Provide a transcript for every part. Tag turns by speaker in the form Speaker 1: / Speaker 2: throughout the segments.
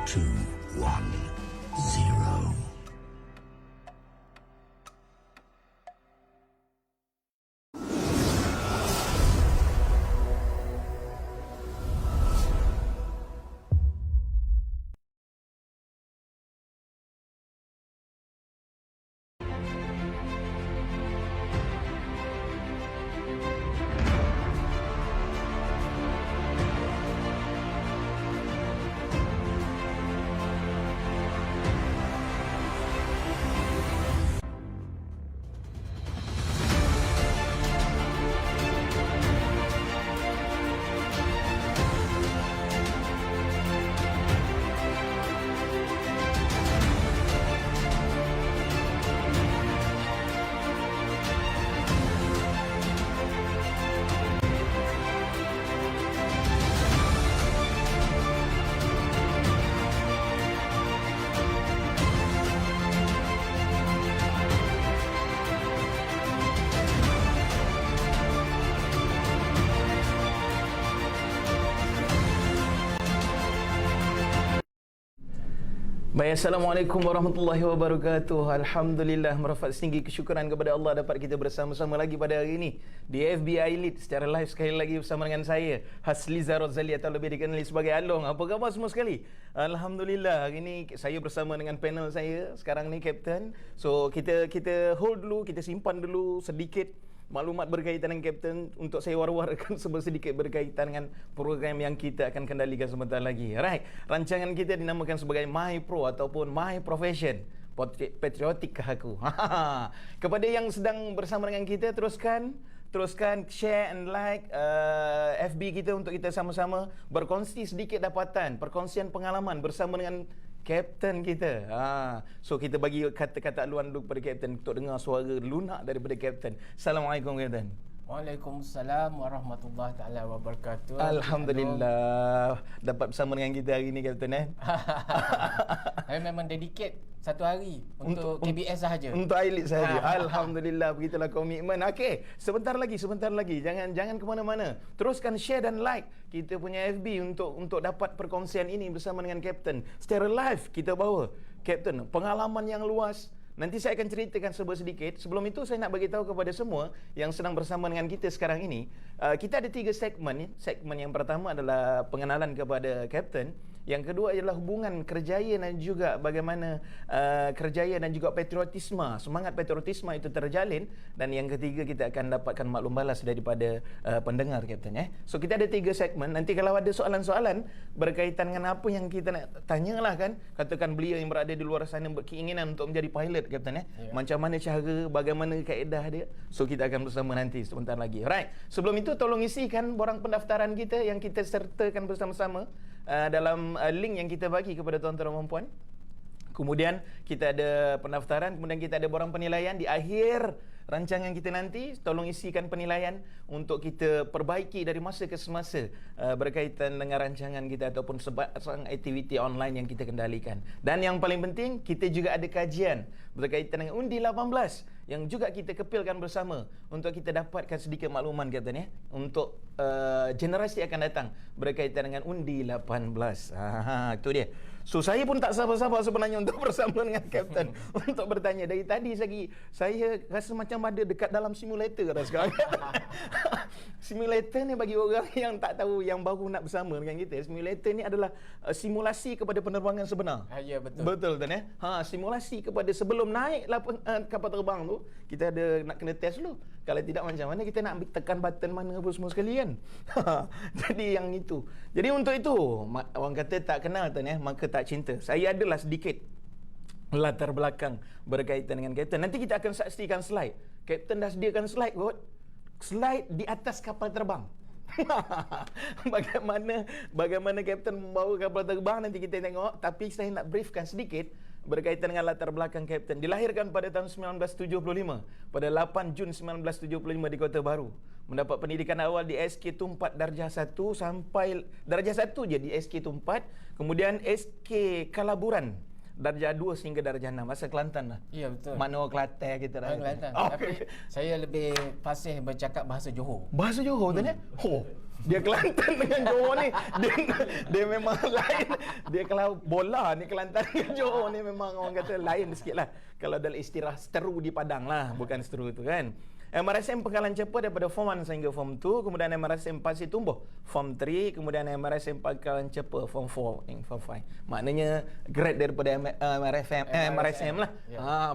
Speaker 1: 2, 1, 0.
Speaker 2: Baik, Assalamualaikum warahmatullahi wabarakatuh. Alhamdulillah, merafat setinggi kesyukuran kepada Allah dapat kita bersama-sama lagi pada hari ini di FBI Lead secara live sekali lagi bersama dengan saya Hasliza Rozali atau lebih dikenali sebagai Along. Apa khabar semua sekali? Alhamdulillah, hari ini saya bersama dengan panel saya sekarang ni Kapten. So kita hold dulu, kita simpan dulu sedikit maklumat berkaitan dengan Kapten untuk saya war-warkan sedikit berkaitan dengan program yang kita akan kendalikan sebentar lagi. Right. Rancangan kita dinamakan sebagai My Pro ataupun My Profession. Patriotik aku. Kepada yang sedang bersama dengan kita, teruskan share and like FB kita untuk kita sama-sama berkongsi sedikit dapatan, perkongsian pengalaman bersama dengan Kapten kita. So kita bagi kata-kata aluan dulu kepada Kapten untuk dengar suara lunak daripada Kapten. Assalamualaikum Kapten.
Speaker 3: Waalaikumsalam warahmatullahi taala wabarakatuh.
Speaker 2: Alhamdulillah dapat bersama dengan kita hari ini Kapten
Speaker 3: Saya memang dedicate satu hari untuk KBS sahaja.
Speaker 2: Untuk I-Lead sahaja. Alhamdulillah, begitulah komitmen. Okey, sebentar lagi. Jangan ke mana-mana. Teruskan share dan like kita punya FB untuk dapat perkongsian ini bersama dengan Kapten. Secara live kita bawa Kapten pengalaman yang luas. Nanti saya akan ceritakan sedikit. Sebelum itu saya nak bagi tahu kepada semua yang sedang bersama dengan kita sekarang ini, kita ada 3 segmen. Segmen yang pertama adalah pengenalan kepada Kapten. Yang kedua adalah hubungan kerjaya dan juga bagaimana kerjaya dan juga patriotisme, semangat patriotisme itu terjalin. Dan yang ketiga kita akan dapatkan maklum balas daripada pendengar Kapten. So kita ada 3 segmen. Nanti kalau ada soalan-soalan berkaitan dengan apa yang kita nak tanyalah kan, katakan beliau yang berada di luar sana berkeinginan untuk menjadi pilot Kapten macam mana cara, bagaimana kaedah dia. So kita akan bersama nanti sebentar lagi. Right. Sebelum itu tolong isikan borang pendaftaran kita yang kita sertakan bersama-sama dalam link yang kita bagi kepada tuan-tuan dan puan. Kemudian kita ada pendaftaran, kemudian kita ada borang penilaian di akhir rancangan kita nanti. Tolong isikan penilaian untuk kita perbaiki dari masa ke semasa berkaitan dengan rancangan kita ataupun sebarang aktiviti online yang kita kendalikan. Dan yang paling penting, kita juga ada kajian berkaitan dengan undi 18 yang juga kita kepilkan bersama untuk kita dapatkan sedikit makluman Kapten untuk generasi akan datang berkaitan dengan undi 18. Itu dia. So saya pun tak sabar-sabar sebenarnya untuk bersama dengan Kapten untuk bertanya. Dari tadi saya rasa macam ada dekat dalam simulator dah sekarang. Simulator ni bagi orang yang tak tahu, yang baru nak bersama dengan kita, simulator ni adalah simulasi kepada penerbangan sebenar.
Speaker 3: Ya, betul.
Speaker 2: Betul kan simulasi kepada sebelum naik kapal terbang tu, kita ada nak kena test dulu. Kalau tidak macam mana kita nak tekan button mana apa semua sekali kan. Jadi yang itu. Jadi untuk itu orang kata tak kenal maka tak cinta. Saya adalah sedikit latar belakang berkaitan dengan Kapten. Nanti kita akan saksikan slide. Kapten dah sediakan slide kot. Slide di atas kapal terbang. bagaimana Kapten membawa kapal terbang nanti kita tengok. Tapi saya nak briefkan sedikit berkaitan dengan latar belakang Kapten. Dilahirkan pada tahun 1975, pada 8 Jun 1975 di Kota Baru. Mendapat pendidikan awal di SK Tumpat Darjah 1 sampai Darjah 1 je di SK Tumpat. Kemudian SK Kalaburan Darjah 2 sehingga Darjah 6. Asal Kelantan lah.
Speaker 3: Ya, betul.
Speaker 2: Mana Kelantan kita dah.
Speaker 3: Kelantan. Tapi saya lebih fasih bercakap bahasa Johor.
Speaker 2: Bahasa Johor Dia Kelantan dengan Johor ni dia memang lain. Dia kalau bola ni Kelantan dengan Johor ni memang orang kata lain sikitlah. Kalau dalam istilah seteru di Padang lah, bukan seteru tu kan. MRSM Pangkalan Cepa daripada Form 1 sehingga Form 2, kemudian MRSM Pasir Tumbuh Form 3, kemudian MRSM Pangkalan Cepa Form 4 hingga Form 5. Maknanya grade daripada MRSM lah.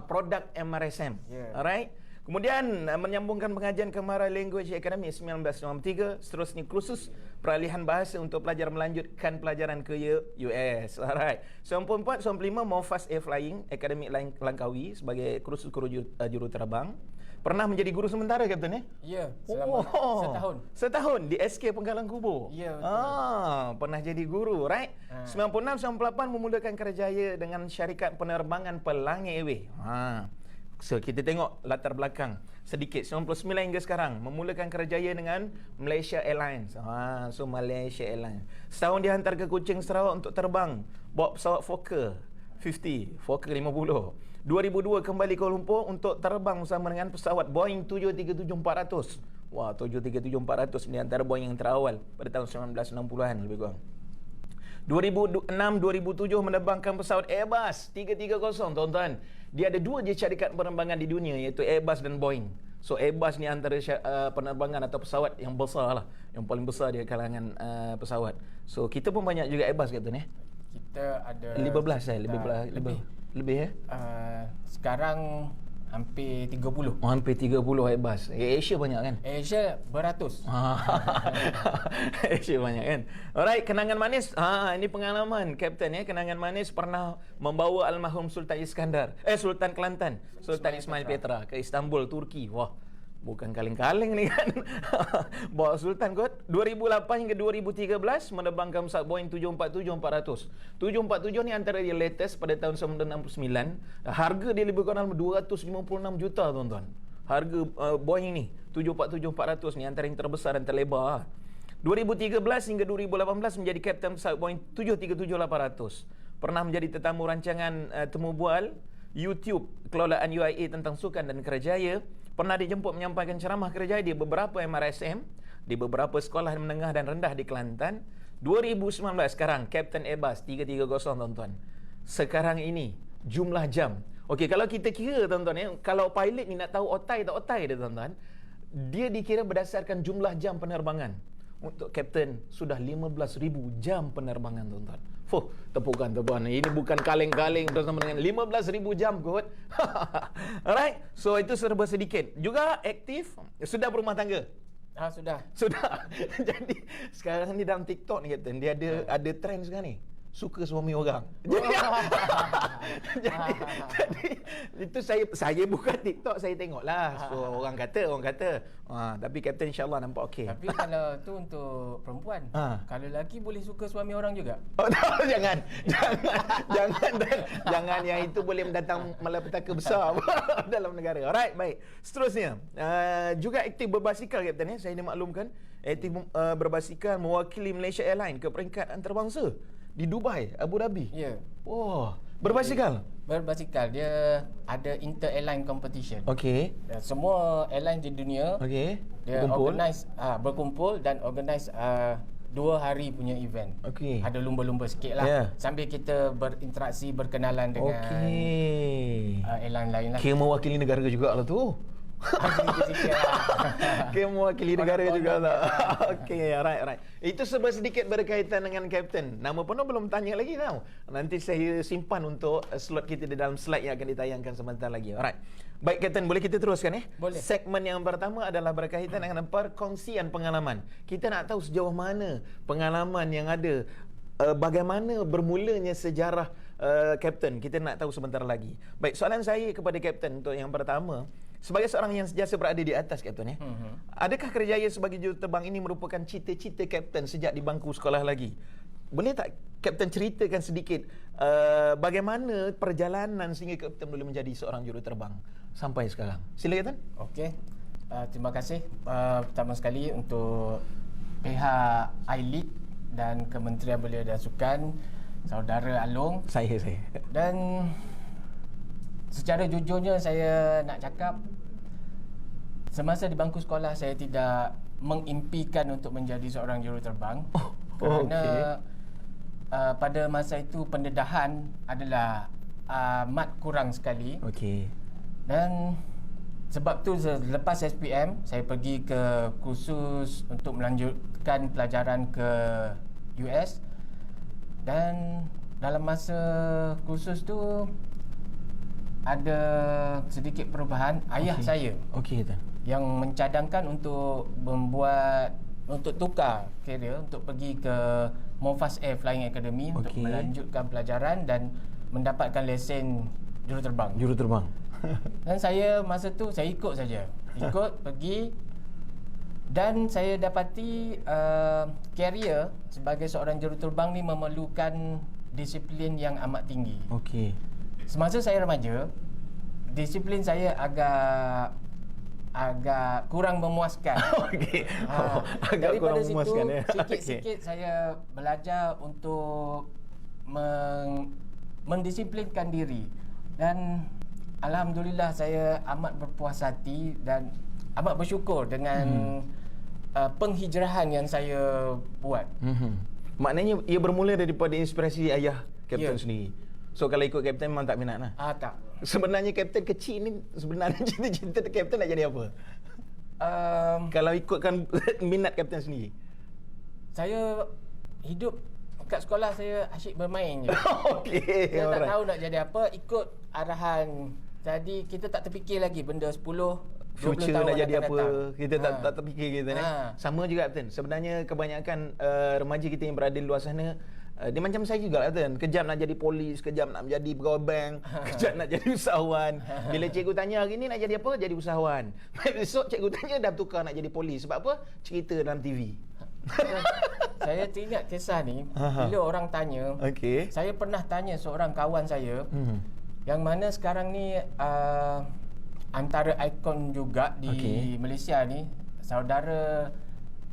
Speaker 2: Produk MRSM. Alright. Kemudian menyambungkan pengajian Kemara Language Academy 1993, seterusnya kursus peralihan bahasa untuk pelajar melanjutkan pelajaran ke US. Alright. Som 4, Som 5 mau Fast Air Flying Academy Langkawi sebagai kursus juruterbang. Pernah menjadi guru sementara, Kapten,
Speaker 3: Ya, selama setahun.
Speaker 2: Setahun di SK Penggalan Kubur.
Speaker 3: Ya, betul.
Speaker 2: Pernah jadi guru, right? 96, 98 memulakan kerjaya dengan syarikat penerbangan Pelangi Airways. So, kita tengok latar belakang sedikit. 99 hingga sekarang memulakan kerjaya dengan Malaysia Airlines. So Malaysia Airlines. Setahun dihantar ke Kuching, Sarawak untuk terbang bawa pesawat Fokker 50, Fokker 50. 2002 kembali Kuala Lumpur untuk terbang bersama dengan pesawat Boeing 737-400. Wah, 737-400 ni antara Boeing yang terawal pada tahun 1960-an lebih kurang. 2006-2007 menerbangkan pesawat Airbus 330, tuan-tuan. Dia ada dua je syarikat penerbangan di dunia, iaitu Airbus dan Boeing. So Airbus ni antara penerbangan atau pesawat yang besar lah, yang paling besar di kalangan pesawat. So kita pun banyak juga Airbus, Kapten,
Speaker 3: Kita ada
Speaker 2: 15 lebih
Speaker 3: sekarang hampir 30.
Speaker 2: Hampir 30 Airbus. Asia banyak kan?
Speaker 3: Asia beratus.
Speaker 2: Asia banyak kan? Alright, kenangan manis. Ini pengalaman Kapten, kenangan manis pernah membawa almarhum Sultan Iskandar, Sultan Kelantan, Sultan Ismail Petra ke Istanbul, Turki. Wah, bukan kaleng-kaleng ni kan. Bawa Sultan kot. 2008 hingga 2013 menerbangkan pesawat Boeing 747-400. 747 ni antara dia latest pada tahun 1969. Harga dia lebih kurang 256 juta, tuan-tuan. Harga Boeing ni 747-400 ni antara yang terbesar dan terlebar. 2013 hingga 2018 menjadi kapten pesawat Boeing 737-800. Pernah menjadi tetamu rancangan Temu Bual YouTube kelolaan UIA tentang sukan dan kerjaya. Pernah dijemput menyampaikan ceramah kerjaya di beberapa MRSM, di beberapa sekolah menengah dan rendah di Kelantan. 2019 sekarang Kapten Airbus 330, tuan-tuan. Sekarang ini jumlah jam. Okey, kalau kita kira, tuan-tuan, kalau pilot ni nak tahu otai tak otai dia, tuan-tuan, dia dikira berdasarkan jumlah jam penerbangan. Untuk Kapten sudah 15,000 jam penerbangan, tuan-tuan. Fuh, tepukan. Ini bukan kaleng-kaleng bersama dengan 15,000 jam kot. Alright, so itu serba sedikit. Juga aktif, sudah berumah tangga.
Speaker 3: Sudah.
Speaker 2: Jadi sekarang ni dalam TikTok ni, Kapten, dia ada trend sekarang ni. Suka suami orang. Jadi itu saya buka TikTok, saya tengoklah. So orang kata. Tapi Kapten insya-Allah nampak okey.
Speaker 3: Tapi kalau tu untuk perempuan, kalau lelaki boleh suka suami orang juga.
Speaker 2: Jangan yang itu boleh mendatang malapetaka besar dalam negara. Alright, baik. Seterusnya, juga aktif berbasikal, Kapten, saya dimaklumkan. Aktif berbasikal mewakili Malaysia Airlines ke peringkat antarabangsa di Dubai, Abu Dhabi.
Speaker 3: Ya.
Speaker 2: Wah, berbasikal.
Speaker 3: Dia ada inter airline competition.
Speaker 2: Okey.
Speaker 3: Semua airline di dunia.
Speaker 2: Okey.
Speaker 3: Dia berkumpul dan organize 2 hari punya event.
Speaker 2: Okey.
Speaker 3: Ada lumba-lumba sikit lah.
Speaker 2: Yeah.
Speaker 3: Sambil kita berinteraksi, berkenalan dengan airline lain lah.
Speaker 2: Kira mewakili negara jugalah tu. Kira mewakili negara juga tak? Okey, alright. Itu serba sedikit berkaitan dengan Kapten. Nama penuh belum tanya lagi tau. Nanti saya simpan untuk slot kita di dalam slide yang akan ditayangkan sebentar lagi. Alright. Baik, Kapten, boleh kita teruskan
Speaker 3: Boleh.
Speaker 2: Segmen yang pertama adalah berkaitan dengan perkongsian pengalaman. Kita nak tahu sejauh mana pengalaman yang ada, bagaimana bermulanya sejarah Kapten. Kita nak tahu sebentar lagi. Baik, soalan saya kepada Kapten untuk yang pertama. Sebagai seorang yang sentiasa berada di atas, Kapten, adakah kerjaya sebagai juruterbang ini merupakan cita-cita Kapten sejak di bangku sekolah lagi? Boleh tak Kapten ceritakan sedikit bagaimana perjalanan sehingga Kapten boleh menjadi seorang juruterbang sampai sekarang? Sila, Kapten.
Speaker 3: Okey. Terima kasih pertama sekali untuk pihak iLeague dan Kementerian Belia dan Sukan, Saudara Along.
Speaker 2: Saya.
Speaker 3: Dan secara jujurnya saya nak cakap, semasa di bangku sekolah saya tidak mengimpikan untuk menjadi seorang juruterbang.
Speaker 2: okey.
Speaker 3: Pada masa itu pendedahan adalah amat kurang sekali.
Speaker 2: Okey.
Speaker 3: Dan sebab tu lepas SPM saya pergi ke kursus untuk melanjutkan pelajaran ke US, dan dalam masa kursus tu ada sedikit perubahan. Ayah saya
Speaker 2: Okey tu.
Speaker 3: yang mencadangkan untuk tukar karier, untuk pergi ke Monfast Air Flying Academy untuk
Speaker 2: Okey.
Speaker 3: melanjutkan pelajaran dan mendapatkan lesen juruterbang.
Speaker 2: Juruterbang.
Speaker 3: Dan saya masa tu saya ikut saja. Pergi, dan saya dapati karier sebagai seorang juruterbang ni memerlukan disiplin yang amat tinggi.
Speaker 2: Okey.
Speaker 3: Semasa saya remaja, disiplin saya agak kurang memuaskan.
Speaker 2: Okey. Agak
Speaker 3: Daripada
Speaker 2: kurang
Speaker 3: situ,
Speaker 2: memuaskan ya.
Speaker 3: sikit-sikit saya belajar untuk mendisiplinkan diri, dan alhamdulillah saya amat berpuas hati dan amat bersyukur dengan penghijrahan yang saya buat.
Speaker 2: Maknanya ia bermula daripada inspirasi ayah kapten
Speaker 3: Ya.
Speaker 2: sendiri. So kalau ikut kapten memang tak minat lah.
Speaker 3: Tak.
Speaker 2: Sebenarnya kapten kecil ni sebenarnya cita-cita kapten nak jadi apa? Kalau ikutkan minat kapten sendiri.
Speaker 3: Saya hidup kat sekolah saya asyik bermain je.
Speaker 2: Okey.
Speaker 3: Saya tak
Speaker 2: alright.
Speaker 3: tahu nak jadi apa, ikut arahan. Jadi kita tak terfikir lagi benda 10 20
Speaker 2: Future
Speaker 3: tahun
Speaker 2: nak jadi
Speaker 3: akan
Speaker 2: apa,
Speaker 3: datang.
Speaker 2: kita tak terfikir kita ni. Sama juga kapten. Sebenarnya kebanyakan remaja kita yang berada di luar sana, dia macam saya juga kapten. Kejap nak jadi polis, kejap nak menjadi pegawai bank, kejap nak jadi usahawan. Bila cikgu tanya hari ni nak jadi apa? Jadi usahawan. Besok cikgu tanya dah tukar nak jadi polis. Sebab apa? Cerita dalam TV.
Speaker 3: Saya teringat kisah ni bila orang tanya.
Speaker 2: Okey.
Speaker 3: Saya pernah tanya seorang kawan saya yang mana sekarang ni antara ikon juga di Malaysia ni, saudara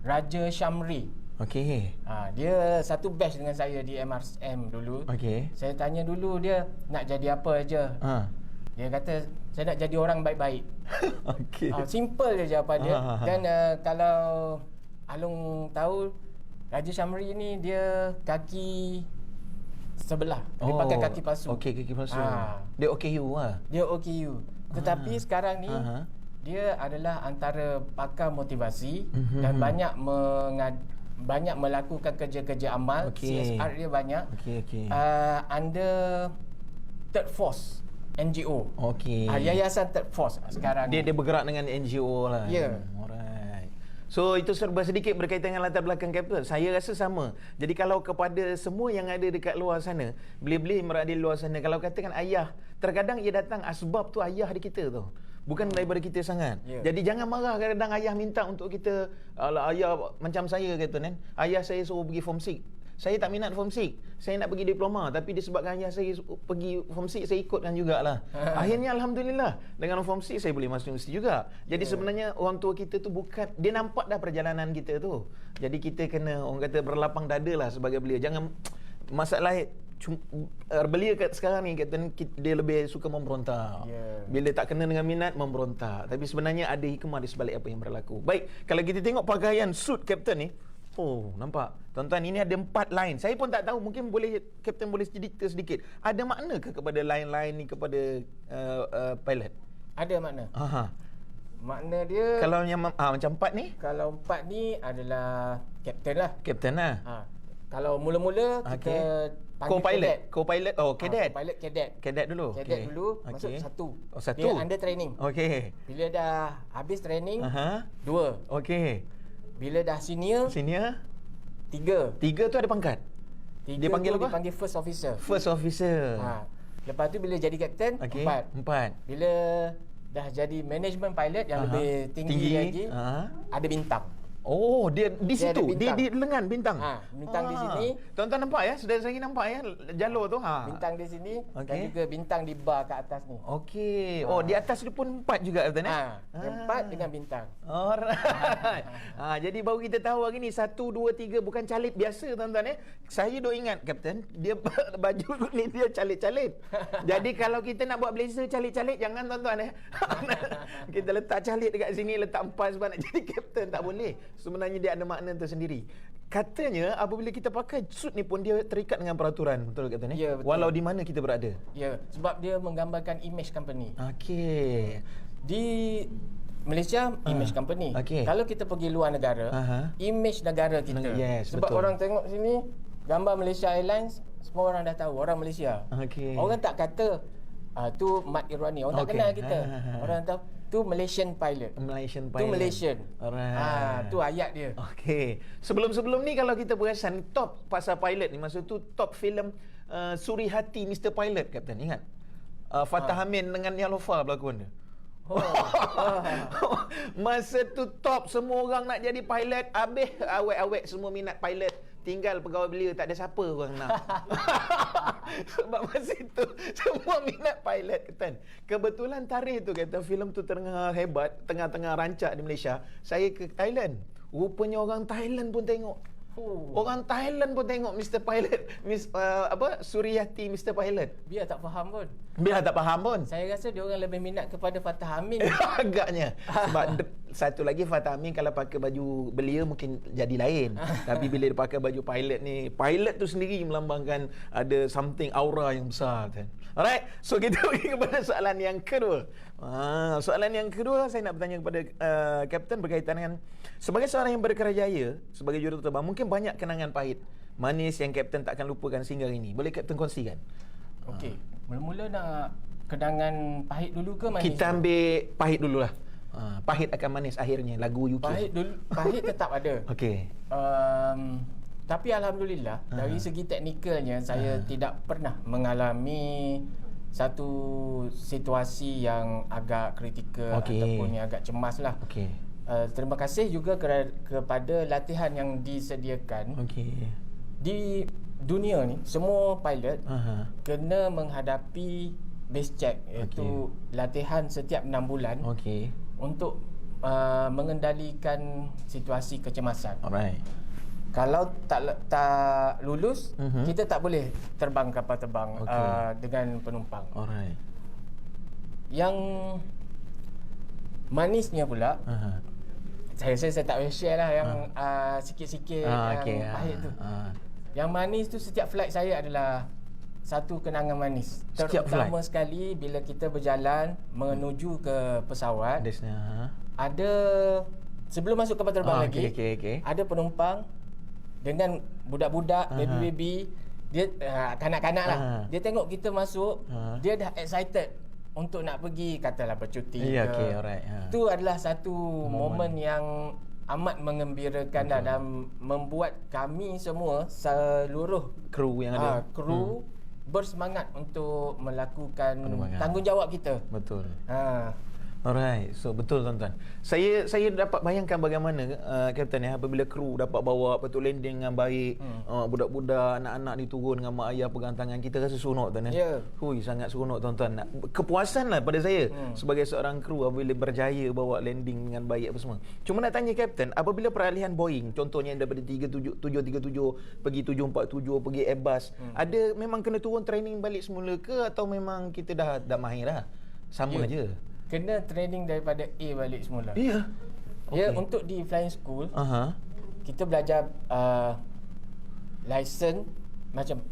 Speaker 3: Raja Syamri.
Speaker 2: Okey.
Speaker 3: Dia satu batch dengan saya di MRSM dulu.
Speaker 2: Okey.
Speaker 3: Saya tanya dulu dia nak jadi apa aja. Dia kata saya nak jadi orang baik-baik.
Speaker 2: Okey.
Speaker 3: Simple je jawapan dia. Dan kalau Alung tahu, Raja Syamri ni dia kaki sebelah. Dia pakai kaki palsu.
Speaker 2: Okey, kaki palsu. Dia OKU lah.
Speaker 3: Dia OKU. Tetapi sekarang ni dia adalah antara pakar motivasi dan banyak melakukan kerja-kerja amal. CSR dia banyak.
Speaker 2: Okey.
Speaker 3: Under Third Force NGO.
Speaker 2: Okey.
Speaker 3: Yayasan Third Force sekarang
Speaker 2: Dia bergerak dengan NGO lah.
Speaker 3: Ya.
Speaker 2: Alright. So itu serba sedikit berkaitan dengan latar belakang kapten. Saya rasa sama. Jadi kalau kepada semua yang ada dekat luar sana, beli-beli berada di luar sana, kalau katakan ayah, terkadang ia datang asbab tu ayah di kita tu. Bukan daripada kita sangat. Jadi jangan marah kadang ayah minta untuk kita, ayah macam saya kata kan. Ayah saya suruh pergi form 6. Saya tak minat form 6. Saya nak pergi diploma, tapi disebabkan ayah saya pergi form 6, saya ikutkan jugalah. Akhirnya alhamdulillah dengan form 6 saya boleh masuk universiti juga. Jadi sebenarnya orang tua kita tu bukan, dia nampak dah perjalanan kita tu. Jadi kita kena orang kata berlapang dada lah sebagai belia. Jangan masalah belia kat sekarang ni kata dia lebih suka memberontak. Bila tak kena dengan minat memberontak. Tapi sebenarnya ada hikmah di sebalik apa yang berlaku. Baik, kalau kita tengok pakaian suit kapten ni, nampak. Tuan-tuan, ini ada 4 line. Saya pun tak tahu, mungkin kapten boleh cerita sedikit. Ada makna ke kepada line-line ni kepada pilot?
Speaker 3: Ada makna. Makna dia
Speaker 2: Kalau yang macam 4 ni?
Speaker 3: Kalau 4 ni adalah kapten lah.
Speaker 2: Kapten lah.
Speaker 3: Kalau mula-mula kita panggil
Speaker 2: Co-pilot. Cadet.
Speaker 3: Co-pilot cadet.
Speaker 2: Cadet dulu.
Speaker 3: Cadet dulu masuk 1.
Speaker 2: Satu.
Speaker 3: Dia under training.
Speaker 2: Okey.
Speaker 3: Bila dah habis training, 2.
Speaker 2: Okey.
Speaker 3: Bila dah senior, 3.
Speaker 2: 3 tu ada pangkat.
Speaker 3: 3
Speaker 2: Dia panggil apa?
Speaker 3: Dia panggil first officer.
Speaker 2: First officer.
Speaker 3: Lepas tu bila jadi kapten, 4. Bila dah jadi management pilot yang lebih tinggi lagi, ada bintang.
Speaker 2: Dia di situ. Dia di lengan bintang.
Speaker 3: Bintang di sini.
Speaker 2: Tuan-tuan nampak ya? Saudara saya nampak ya jalur tu.
Speaker 3: Bintang di sini dan juga bintang di bar kat atas ni.
Speaker 2: Okey. Di atas tu pun 4 juga kapten
Speaker 3: 4 dengan bintang.
Speaker 2: Alright. Jadi baru kita tahu hari ni 1 2 3 bukan calit biasa tuan-tuan Saya duk ingat kapten, dia baju ni dia calit-calit. Jadi kalau kita nak buat blazer calit-calit jangan tuan-tuan Kita letak calit dekat sini, letak empas sebab nak jadi kapten tak boleh. sebenarnya dia ada makna tersendiri. Katanya apabila kita pakai suit ni pun dia terikat dengan peraturan, betul Kapten?
Speaker 3: Ya, betul.
Speaker 2: Walau di mana kita berada.
Speaker 3: Ya, sebab dia menggambarkan image company.
Speaker 2: Okey.
Speaker 3: Di Malaysia, image company.
Speaker 2: okey.
Speaker 3: Kalau kita pergi luar negara, image negara kita.
Speaker 2: Yes,
Speaker 3: sebab
Speaker 2: betul.
Speaker 3: orang tengok sini, gambar Malaysia Airlines, semua orang dah tahu, orang Malaysia.
Speaker 2: Okey.
Speaker 3: Orang tak kata, tu Mat Irwani. Orang tak
Speaker 2: Okey.
Speaker 3: kenal kita. Orang tahu, tu Malaysian pilot.
Speaker 2: Malaysian
Speaker 3: Tu
Speaker 2: pilot.
Speaker 3: Malaysian.
Speaker 2: Alright.
Speaker 3: Tu ayat dia.
Speaker 2: Okey. Sebelum ni kalau kita perasan top pasal pilot ni, masa tu top filem Suri Hati Mr. Pilot, Kapten, ingat? Fatah Amin dengan Yalofa berlakon dia. Masa tu top, semua orang nak jadi pilot. Habis awet-awet semua minat pilot. Tinggal pegawai belia, tak ada siapa orang nak. Sebab masa itu semua minat pilot, Kapten. Kebetulan tarikh tu kata filem tu tengah hebat, tengah-tengah rancak di Malaysia. Saya ke Thailand. Rupanya orang Thailand pun tengok. Orang Thailand pun tengok Mr. Pilot, Suriati Mr. Pilot.
Speaker 3: Biar tak faham pun.
Speaker 2: Biar tak faham pun.
Speaker 3: Saya rasa dia orang lebih minat kepada Fatah Amin.
Speaker 2: Agaknya. Sebab satu lagi Fatah Amin kalau pakai baju belia mungkin jadi lain. Tapi bila dia pakai baju pilot ni, pilot tu sendiri melambangkan ada something aura yang besar, kan. Alright. So kita pergi kepada soalan yang kedua. Soalan yang kedua saya nak bertanya kepada Kapten berkaitan dengan sebagai seorang yang berkerjaya sebagai juruterbang, mungkin banyak kenangan pahit, manis yang Kapten takkan lupakan sehingga hari ini. Boleh Kapten kongsikan?
Speaker 3: Okey. Mula-mula nak kenangan pahit dulu ke manis?
Speaker 2: Kita ambil pahit dululah. Pahit akan manis akhirnya, lagu UK.
Speaker 3: Pahit tetap ada.
Speaker 2: Okey.
Speaker 3: Tapi alhamdulillah dari segi teknikalnya saya tidak pernah mengalami satu situasi yang agak kritikal ataupun yang agak cemas lah.
Speaker 2: Okey.
Speaker 3: Terima kasih juga kepada latihan yang disediakan.
Speaker 2: Okey.
Speaker 3: Di dunia ni semua pilot kena menghadapi base check, iaitu latihan setiap 6 bulan untuk mengendalikan situasi kecemasan.
Speaker 2: Alright.
Speaker 3: Kalau tak lulus, kita tak boleh terbang kapal terbang dengan penumpang.
Speaker 2: Alright.
Speaker 3: Yang manisnya pula, saya tak boleh share lah yang sikit-sikit yang pahit tu. Yang manis tu setiap flight saya adalah satu kenangan manis. Terutama sekali bila kita berjalan menuju ke pesawat. Ada sebelum masuk kapal terbang lagi, ada penumpang dengan budak-budak, baby-baby, dia kanak-kanak lah. Dia tengok kita masuk, dia dah excited untuk nak pergi, katalah bercuti ke. Itu adalah satu momen yang amat mengembirakan dan membuat kami semua, seluruh
Speaker 2: kru yang ada,
Speaker 3: kru bersemangat untuk melakukan tanggungjawab kita.
Speaker 2: Betul. Alright, so betul tuan-tuan. Saya dapat bayangkan bagaimana Kapten apabila kru dapat bawa betul landing dengan baik, budak-budak, anak-anak diturun dengan mak ayah pegang tangan, kita rasa seronok tuan. Hui, sangat seronok tuan-tuan. Kepuasan lah pada saya sebagai seorang kru apabila berjaya bawa landing dengan baik apa semua. Cuma nak tanya Kapten, apabila peralihan Boeing, contohnya daripada 737 pergi 747 pergi Airbus, ada memang kena turun training balik semula ke atau memang kita dah mahir dah? Sama je.
Speaker 3: Kena training daripada A balik semula.
Speaker 2: Ya.
Speaker 3: Ya, untuk di flying school, kita belajar license macam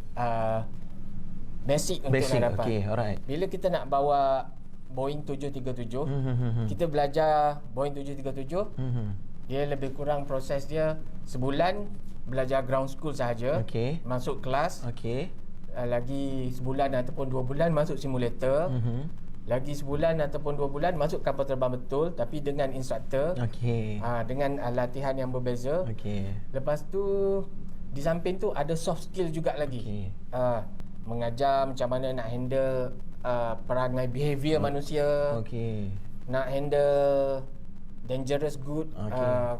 Speaker 3: basic untuk nak dapat. Bila kita nak bawa Boeing 737, kita belajar Boeing 737. Dia lebih kurang proses dia sebulan belajar ground school sahaja. Masuk kelas. Lagi sebulan ataupun 2 bulan masuk simulator. Lagi sebulan ataupun 2 bulan masuk kapal terbang betul, tapi dengan instruktor. Dengan latihan yang berbeza. Lepas tu di samping tu ada soft skill juga lagi. Mengajar macam mana nak handle perangai behavior manusia. Nak handle dangerous good,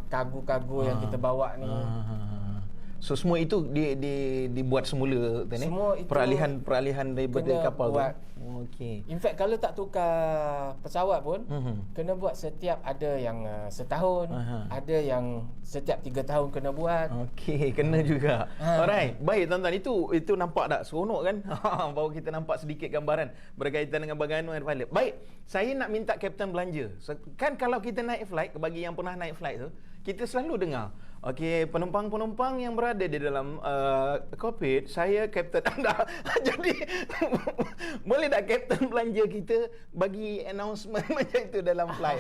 Speaker 3: kargo-kargo yang kita bawa ni.
Speaker 2: So semua itu dibuat semula kan,
Speaker 3: semua itu
Speaker 2: peralihan daripada kapal
Speaker 3: buat.
Speaker 2: tu.
Speaker 3: In fact kalau tak tukar pesawat pun kena buat setiap, ada yang setahun, ada yang setiap 3 tahun kena buat.
Speaker 2: Kena juga. Alright, baik tuan-tuan, itu nampak tak seronok kan? Baru kita nampak sedikit gambaran berkaitan dengan bagaimana pilot. Baik, saya nak minta Kapten belanja. Kan kalau kita naik flight, bagi yang pernah naik flight tu, kita selalu dengar, okey, penumpang-penumpang yang berada di dalam kokpit, saya kapten anda. Jadi boleh tak kapten belanja kita bagi announcement macam itu dalam flight?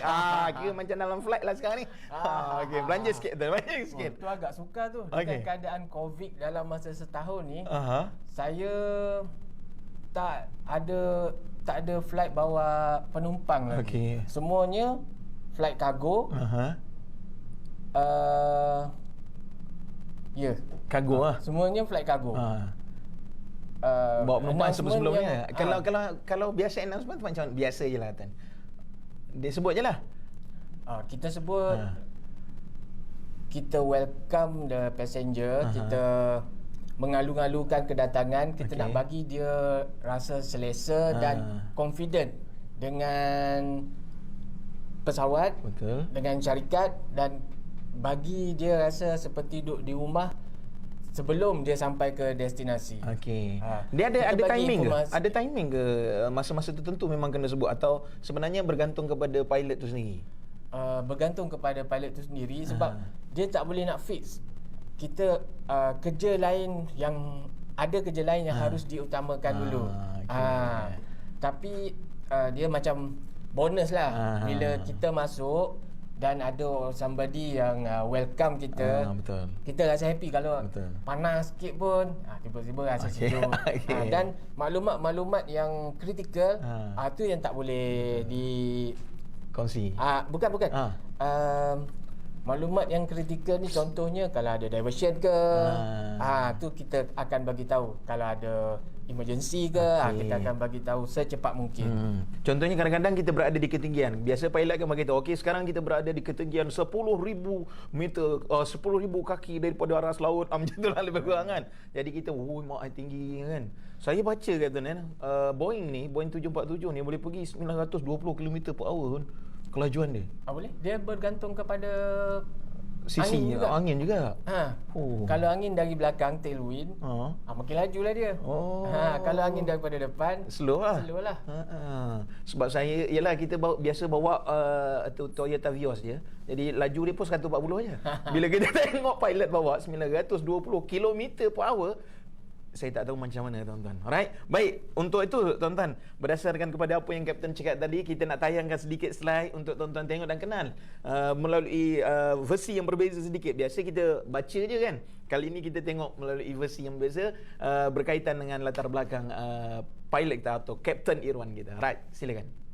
Speaker 2: Kira macam dalam flight lah sekarang ni. Okey, belanja sikit tu, belanja sikit.
Speaker 3: Tu agak sukar tu. Dengan keadaan COVID dalam masa setahun ni, saya tak ada flight bawa penumpang lagi.
Speaker 2: Okey.
Speaker 3: Semuanya flight kargo. Ya.
Speaker 2: Kargo lah.
Speaker 3: Semuanya flight kargo.
Speaker 2: Bawa penumpang sebelum-sebelumnya.
Speaker 3: Yang,
Speaker 2: Kalau biasa announcement macam mana? Biasa je lah, Tan. Dia sebut je lah.
Speaker 3: Kita sebut kita welcome the passenger, kita mengalu-alukan kedatangan, kita nak bagi dia rasa selesa dan confident dengan pesawat,
Speaker 2: Betul.
Speaker 3: dengan syarikat, dan bagi dia rasa seperti duduk di rumah sebelum dia sampai ke destinasi.
Speaker 2: Okey.
Speaker 3: Kita
Speaker 2: Dia ada
Speaker 3: bagi
Speaker 2: timing ke?
Speaker 3: informasi.
Speaker 2: Ada timing ke masa-masa tertentu memang kena sebut atau sebenarnya bergantung kepada pilot tu sendiri?
Speaker 3: Bergantung kepada pilot tu sendiri sebab dia tak boleh nak fix. Kita kerja lain yang harus diutamakan dulu. Tapi dia macam bonus lah bila kita masuk dan ada somebody yang welcome kita.
Speaker 2: Betul.
Speaker 3: Kita rasa happy. Kalau panas sikit pun tiba-tiba rasa sejuk. Dan maklumat-maklumat yang kritikal tu yang tak boleh
Speaker 2: kongsi.
Speaker 3: Bukan. Maklumat yang kritikal ni contohnya kalau ada diversion ke, tu kita akan bagi tahu. Kalau ada emergency ke, kita akan bagi tahu secepat mungkin.
Speaker 2: Contohnya kadang-kadang kita berada di ketinggian. Biasa pilot akan bagi tahu, okey sekarang kita berada di ketinggian 10,000 meter, 10,000 kaki daripada aras laut. Macam itulah lebih kurang kan. Jadi kita, mak tinggi kan. Saya baca kata Boeing 747 ni boleh pergi 920 km/h pun kelajuan dia.
Speaker 3: Boleh? Dia bergantung kepada
Speaker 2: sisi angin juga.
Speaker 3: Kalau angin dari belakang tailwind, makin lajulah dia. Kalau angin daripada depan, slow lah.
Speaker 2: Sebab saya kita biasa bawa Toyota Vios je. Jadi laju dia pun 140 aja. Bila kita tengok pilot bawa 920 km/h, saya tak tahu macam mana, tuan-tuan. Alright. Baik, untuk itu tuan-tuan, berdasarkan kepada apa yang Kapten cakap tadi, kita nak tayangkan sedikit slide untuk tuan-tuan tengok dan kenal melalui versi yang berbeza sedikit. Biasa kita baca je kan. Kali ini kita tengok melalui versi yang berbeza berkaitan dengan latar belakang pilot kita atau Kapten Irwan kita. Right, silakan.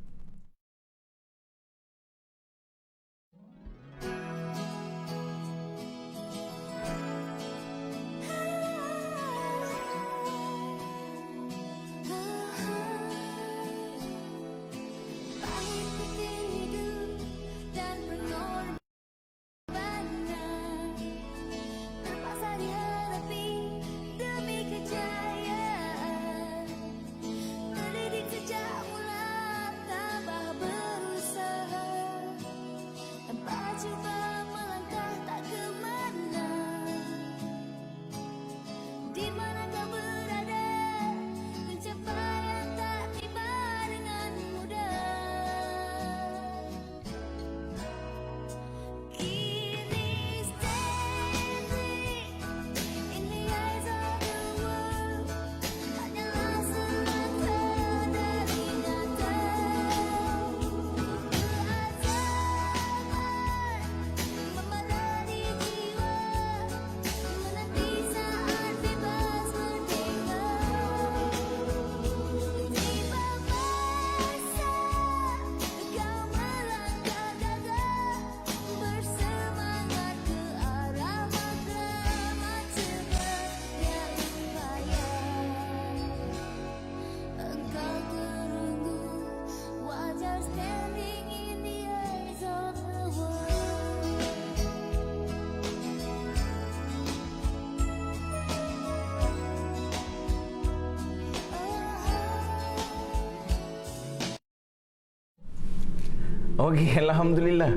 Speaker 2: Okey, alhamdulillah.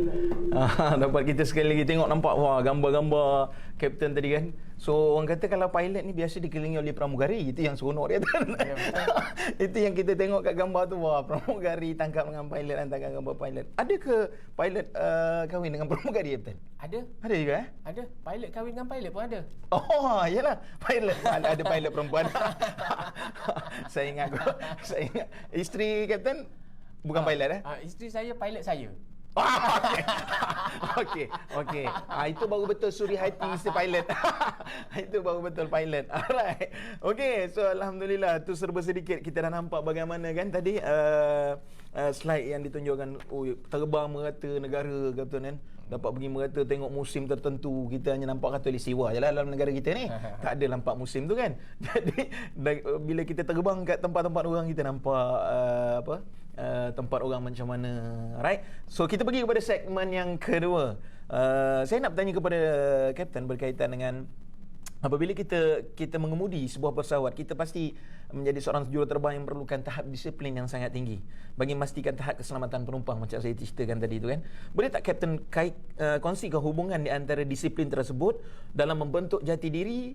Speaker 2: Dapat kita sekali lagi tengok nampak wah gambar-gambar kapten tadi kan. So orang kata kalau pilot ni biasa dikelilingi oleh pramugari, itu yang seronok dia tu. Ya, itu yang kita tengok kat gambar tu, wah pramugari tangkap dengan pilot dan tangkap gambar pilot. Ada ke pilot kahwin dengan pramugari kapten?
Speaker 3: Ada.
Speaker 2: Ada juga
Speaker 3: Ada. Pilot kahwin dengan pilot pun ada.
Speaker 2: Oh, iyalah. Pilot. Ada pilot perempuan. Saya ingat isteri kapten bukan pilot
Speaker 3: Isteri saya pilot saya.
Speaker 2: Okey. Itu baru betul suri hati isteri pilot. Itu baru betul pilot. Alright. Okey, so alhamdulillah tu serba sedikit kita dah nampak bagaimana kan tadi slide yang ditunjukkan terbang merata negara kapten kan. Dapat pergi merata tengok musim tertentu. Kita hanya nampak khatulistiwa je lah dalam negara kita ni. Tak ada nampak musim tu kan. Jadi bila kita terbang kat tempat-tempat orang, kita nampak tempat orang macam mana. Right? So kita pergi kepada segmen yang kedua. Saya nak bertanya kepada Kapten berkaitan dengan apabila kita mengemudi sebuah pesawat, kita pasti menjadi seorang juruterbang yang memerlukan tahap disiplin yang sangat tinggi bagi memastikan tahap keselamatan penumpang macam saya ceritakan tadi tu kan. Boleh tak Kapten kongsikan hubungan di antara disiplin tersebut dalam membentuk jati diri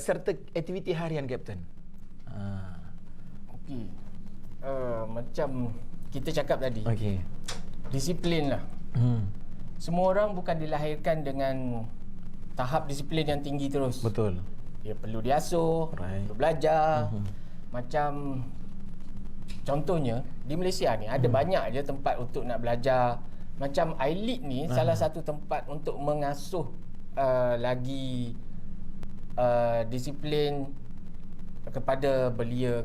Speaker 2: serta aktiviti harian Kapten?
Speaker 3: Okey. Macam kita cakap tadi.
Speaker 2: Okey.
Speaker 3: Disiplin lah. Semua orang bukan dilahirkan dengan tahap disiplin yang tinggi terus.
Speaker 2: Betul.
Speaker 3: Dia perlu diasuh, perlu belajar. Macam contohnya di Malaysia ni ada banyak je tempat untuk nak belajar. Macam iLead ni salah satu tempat untuk mengasuh lagi disiplin kepada belia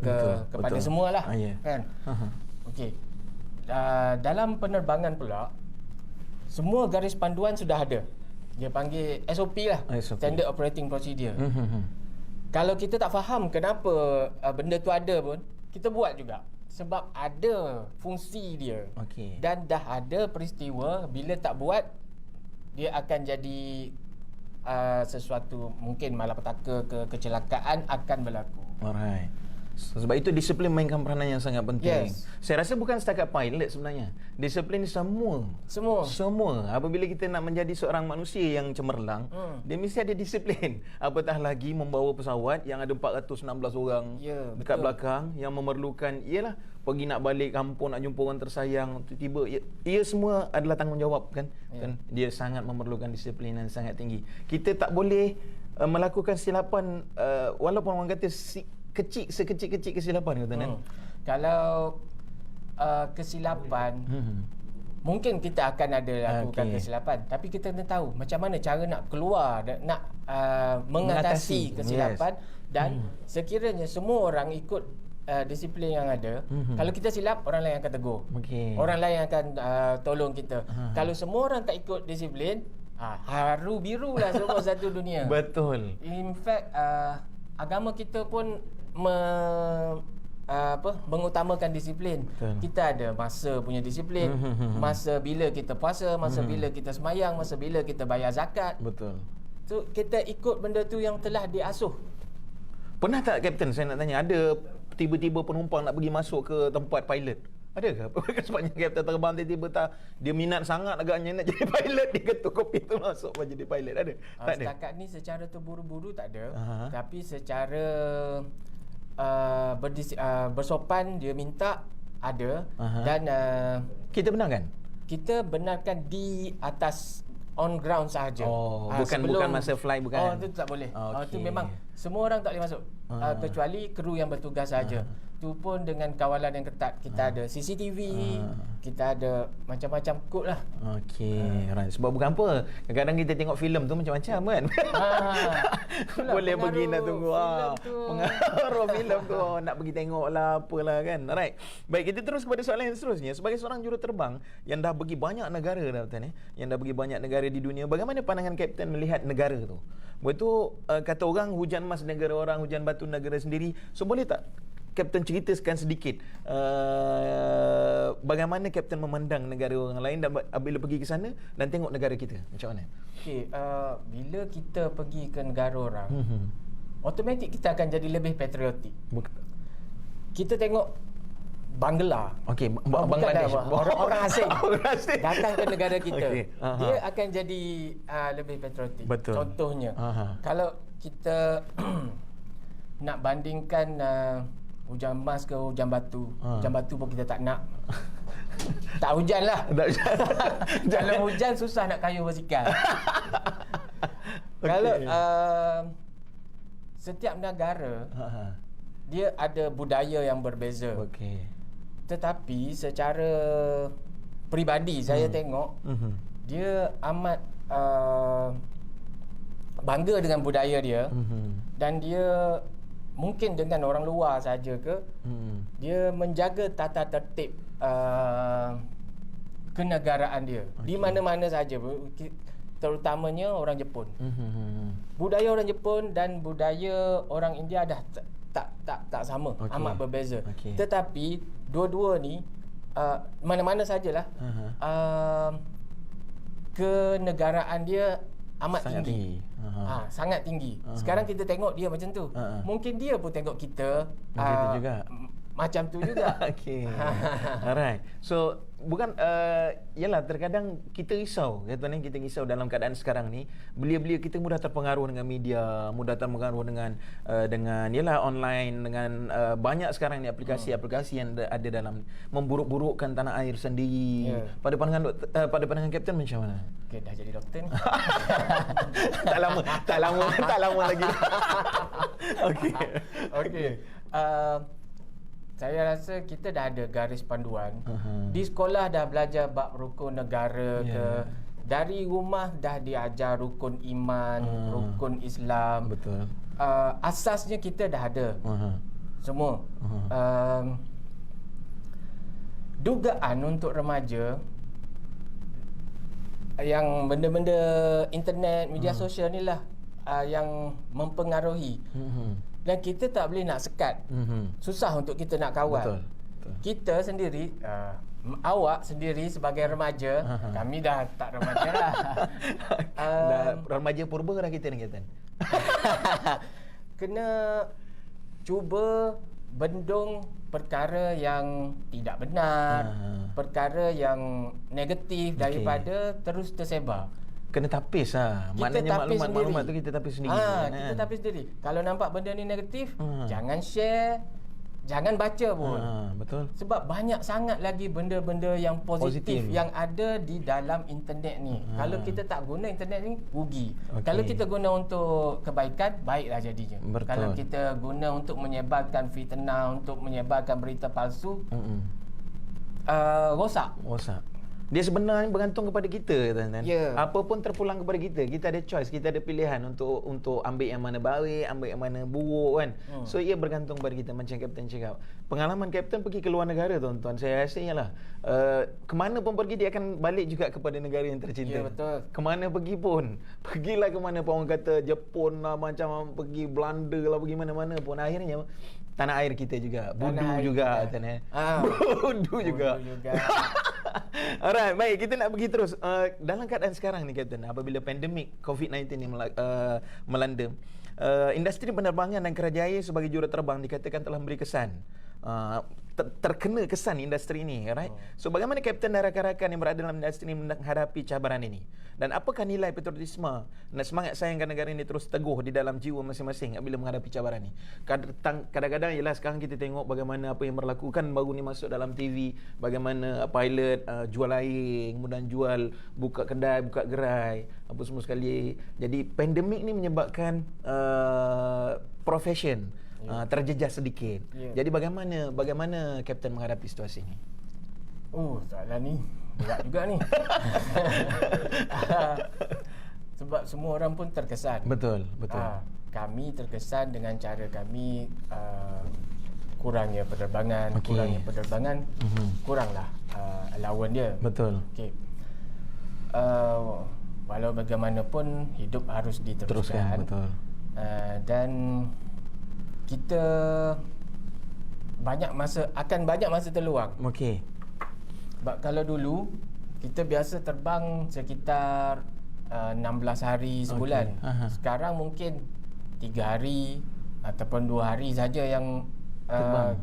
Speaker 3: kepada semualah. Kan? Okey. Dalam penerbangan pula semua garis panduan sudah ada. Dia panggil SOP lah, Standard Operating Procedure. Kalau kita tak faham kenapa benda tu ada pun, kita buat juga. Sebab ada fungsi dia. Dan dah ada peristiwa bila tak buat, dia akan jadi sesuatu mungkin malapetaka kecelakaan akan berlaku.
Speaker 2: Alright. Sebab itu disiplin mainkan peranan yang sangat penting. Saya rasa bukan setakat pilot sebenarnya. Disiplin semua. Apabila kita nak menjadi seorang manusia yang cemerlang, dia mesti ada disiplin. Apatah lagi membawa pesawat yang ada 416 orang dekat belakang yang memerlukan ialah pergi nak balik kampung, nak jumpa orang tersayang, tiba ia semua adalah tanggungjawab kan. Kan dia sangat memerlukan disiplin yang sangat tinggi. Kita tak boleh melakukan kesilapan walaupun orang kata sekecil-kecil kesilapan kata kan.
Speaker 3: Kalau kesilapan mungkin kita akan ada lakukan kesilapan, tapi kita kena tahu macam mana cara nak keluar, nak mengatasi kesilapan. Dan sekiranya semua orang ikut disiplin yang ada, kalau kita silap, orang lain akan tegur, orang lain akan tolong kita. Kalau semua orang tak ikut disiplin, haru biru lah semua satu dunia.
Speaker 2: Betul.
Speaker 3: In fact agama kita pun mengutamakan disiplin. Kita ada masa punya disiplin, masa bila kita puasa, masa bila kita semayang, masa bila kita bayar zakat.
Speaker 2: Betul.
Speaker 3: So kita ikut benda tu yang telah diasuh.
Speaker 2: Pernah tak Kapten, saya nak tanya, ada tiba-tiba penumpang nak pergi masuk ke tempat pilot? Ada ke? Sebabnya Kapten terbang tiba-tiba dia minat sangat agaknya nak jadi pilot, dia ketuk kopi tu masuk jadi pilot. Ada? Tak ada.
Speaker 3: Setakat ni secara terburu-buru tak ada. Tapi secara bersopan dia minta ada. Dan
Speaker 2: kita benarkan?
Speaker 3: Kita benarkan di atas on ground sahaja.
Speaker 2: Bukan masa flight bukan.
Speaker 3: Itu tak boleh. Itu memang semua orang tak boleh masuk. Kecuali kru yang bertugas sahaja. Itu pun dengan kawalan yang ketat. Kita ada CCTV, kita ada macam-macam kod lah.
Speaker 2: Right. Sebab bukan apa, kadang-kadang kita tengok filem tu macam-macam kan. Boleh pergi nak tunggu pengaruh filem tu, nak pergi tengok lah apalah kan. Alright. Baik, kita terus kepada soalan yang seterusnya. Sebagai seorang juruterbang yang dah pergi banyak negara yang dah pergi banyak negara di dunia, bagaimana pandangan Kapten melihat negara tu? Betul, kata orang hujan emas negara orang, hujan batu negara sendiri. So boleh tak Kapten ceritakan sedikit bagaimana Kapten memandang negara orang lain dan bila pergi ke sana dan tengok negara kita macam mana?
Speaker 3: Bila kita pergi ke negara orang, automatik kita akan jadi lebih patriotik. Kita tengok Bangla.
Speaker 2: Okey,
Speaker 3: Bukan
Speaker 2: Bangladesh.
Speaker 3: dah, orang asing
Speaker 2: Orang asing.
Speaker 3: datang ke negara kita.
Speaker 2: Okey,
Speaker 3: Dia akan jadi lebih patriotik.
Speaker 2: Betul.
Speaker 3: Contohnya, kalau kita nak bandingkan hujan emas ke hujan batu. Hujan batu pun kita tak nak. Tak hujan lah. Kalau hujan susah nak kayuh basikal. Kalau setiap negara dia ada budaya yang berbeza.
Speaker 2: Okey.
Speaker 3: Tetapi secara peribadi saya tengok dia amat bangga dengan budaya dia, dan dia mungkin dengan orang luar saja ke dia menjaga tata tertib kenegaraan dia di mana-mana saja, terutamanya orang Jepun. Budaya orang Jepun dan budaya orang India dah tak sama, amat berbeza. Tetapi dua-dua ni mana-mana sajalah kenegaraan dia amat
Speaker 2: sangat tinggi.
Speaker 3: Sangat tinggi. Sekarang kita tengok dia macam tu. Mungkin dia pun tengok kita
Speaker 2: juga.
Speaker 3: macam tu juga.
Speaker 2: Okey. Alright. So bukan yalah, terkadang kita risau, kata kita risau dalam keadaan sekarang ni, belia-belia kita mudah terpengaruh dengan media, mudah terpengaruh dengan yalah online, dengan banyak sekarang ni aplikasi-aplikasi yang ada dalam memburuk-burukkan tanah air sendiri. Pada pandangan Kapten macam mana?
Speaker 3: Okey, dah jadi doktor ni.
Speaker 2: tak lama lagi. Okey.
Speaker 3: Saya rasa kita dah ada garis panduan. Di sekolah dah belajar bab rukun negara ke. Dari rumah dah diajar rukun iman, rukun Islam.
Speaker 2: Betul.
Speaker 3: Asasnya kita dah ada. Semua. Dugaan untuk remaja yang benda-benda internet, media sosial ni lah yang mempengaruhi. Dan kita tak boleh nak sekat. Susah untuk kita nak kawal.
Speaker 2: Betul.
Speaker 3: Kita sendiri, awak sendiri sebagai remaja, kami dah tak remaja lah.
Speaker 2: Dah remaja purba dah kita ni, Kapten.
Speaker 3: Kena cuba bendung perkara yang tidak benar, perkara yang negatif daripada terus tersebar.
Speaker 2: Kena tapis lah. Maknanya maklumat-maklumat tu kita tapis sendiri.
Speaker 3: Kita tapis sendiri. Kalau nampak benda ni negatif, jangan share, jangan baca pun.
Speaker 2: Betul.
Speaker 3: Sebab banyak sangat lagi benda-benda yang positif yang ada di dalam internet ni. Kalau kita tak guna internet ni, rugi. Kalau kita guna untuk kebaikan, baiklah jadinya.
Speaker 2: Betul.
Speaker 3: Kalau kita guna untuk menyebarkan fitnah, untuk menyebarkan berita palsu, rosak.
Speaker 2: Dia sebenarnya bergantung kepada kita, kan? Apa pun terpulang kepada kita. Kita ada choice, kita ada pilihan untuk ambil yang mana baik, ambil yang mana buruk, kan. So ia bergantung kepada kita, macam Kapten cakap. Pengalaman Kapten pergi ke luar negara, tuan-tuan, saya rasa ialah kemana pun pergi dia akan balik juga kepada negara yang tercinta.
Speaker 3: Ya, betul.
Speaker 2: Kemana pergi pun, pergilah ke mana pun, orang kata Jepun lah, macam pergi Belanda lah, pergi mana-mana pun, akhirnya tanah air kita juga, budu juga. Budu juga. Alright, baik, kita nak pergi terus. Dalam keadaan sekarang ni, Kapten, apabila pandemik COVID-19 ni melanda, industri penerbangan dan Kerajaya sebagai juruterbang dikatakan telah memberi kesan, terkena kesan industri ini, right? So bagaimana Kapten dan rakan-rakan yang berada dalam industri ini menghadapi cabaran ini? Dan apakah nilai patriotisme dan semangat sayangkan negara ini terus teguh di dalam jiwa masing-masing apabila menghadapi cabaran ini? Kadang-kadang ialah sekarang kita tengok bagaimana apa yang berlaku, kan baru ni masuk dalam TV, bagaimana pilot jual air, kemudian jual, buka kedai, buka gerai, apa semua sekali. Jadi pandemik ni menyebabkan profession terjejas sedikit. Jadi bagaimana Kapten menghadapi situasi ini?
Speaker 3: Soalan ni berat juga ni. Sebab semua orang pun terkesan.
Speaker 2: Betul.
Speaker 3: Kami terkesan dengan cara kami, kurangnya penerbangan, kuranglah allowance dia. Betul. Okey. Walau bagaimanapun hidup harus diteruskan.
Speaker 2: Betul.
Speaker 3: Dan kita akan banyak masa terluang.
Speaker 2: Okey.
Speaker 3: Sebab kalau dulu kita biasa terbang sekitar 16 hari sebulan. Sekarang mungkin 3 hari ataupun 2 hari saja yang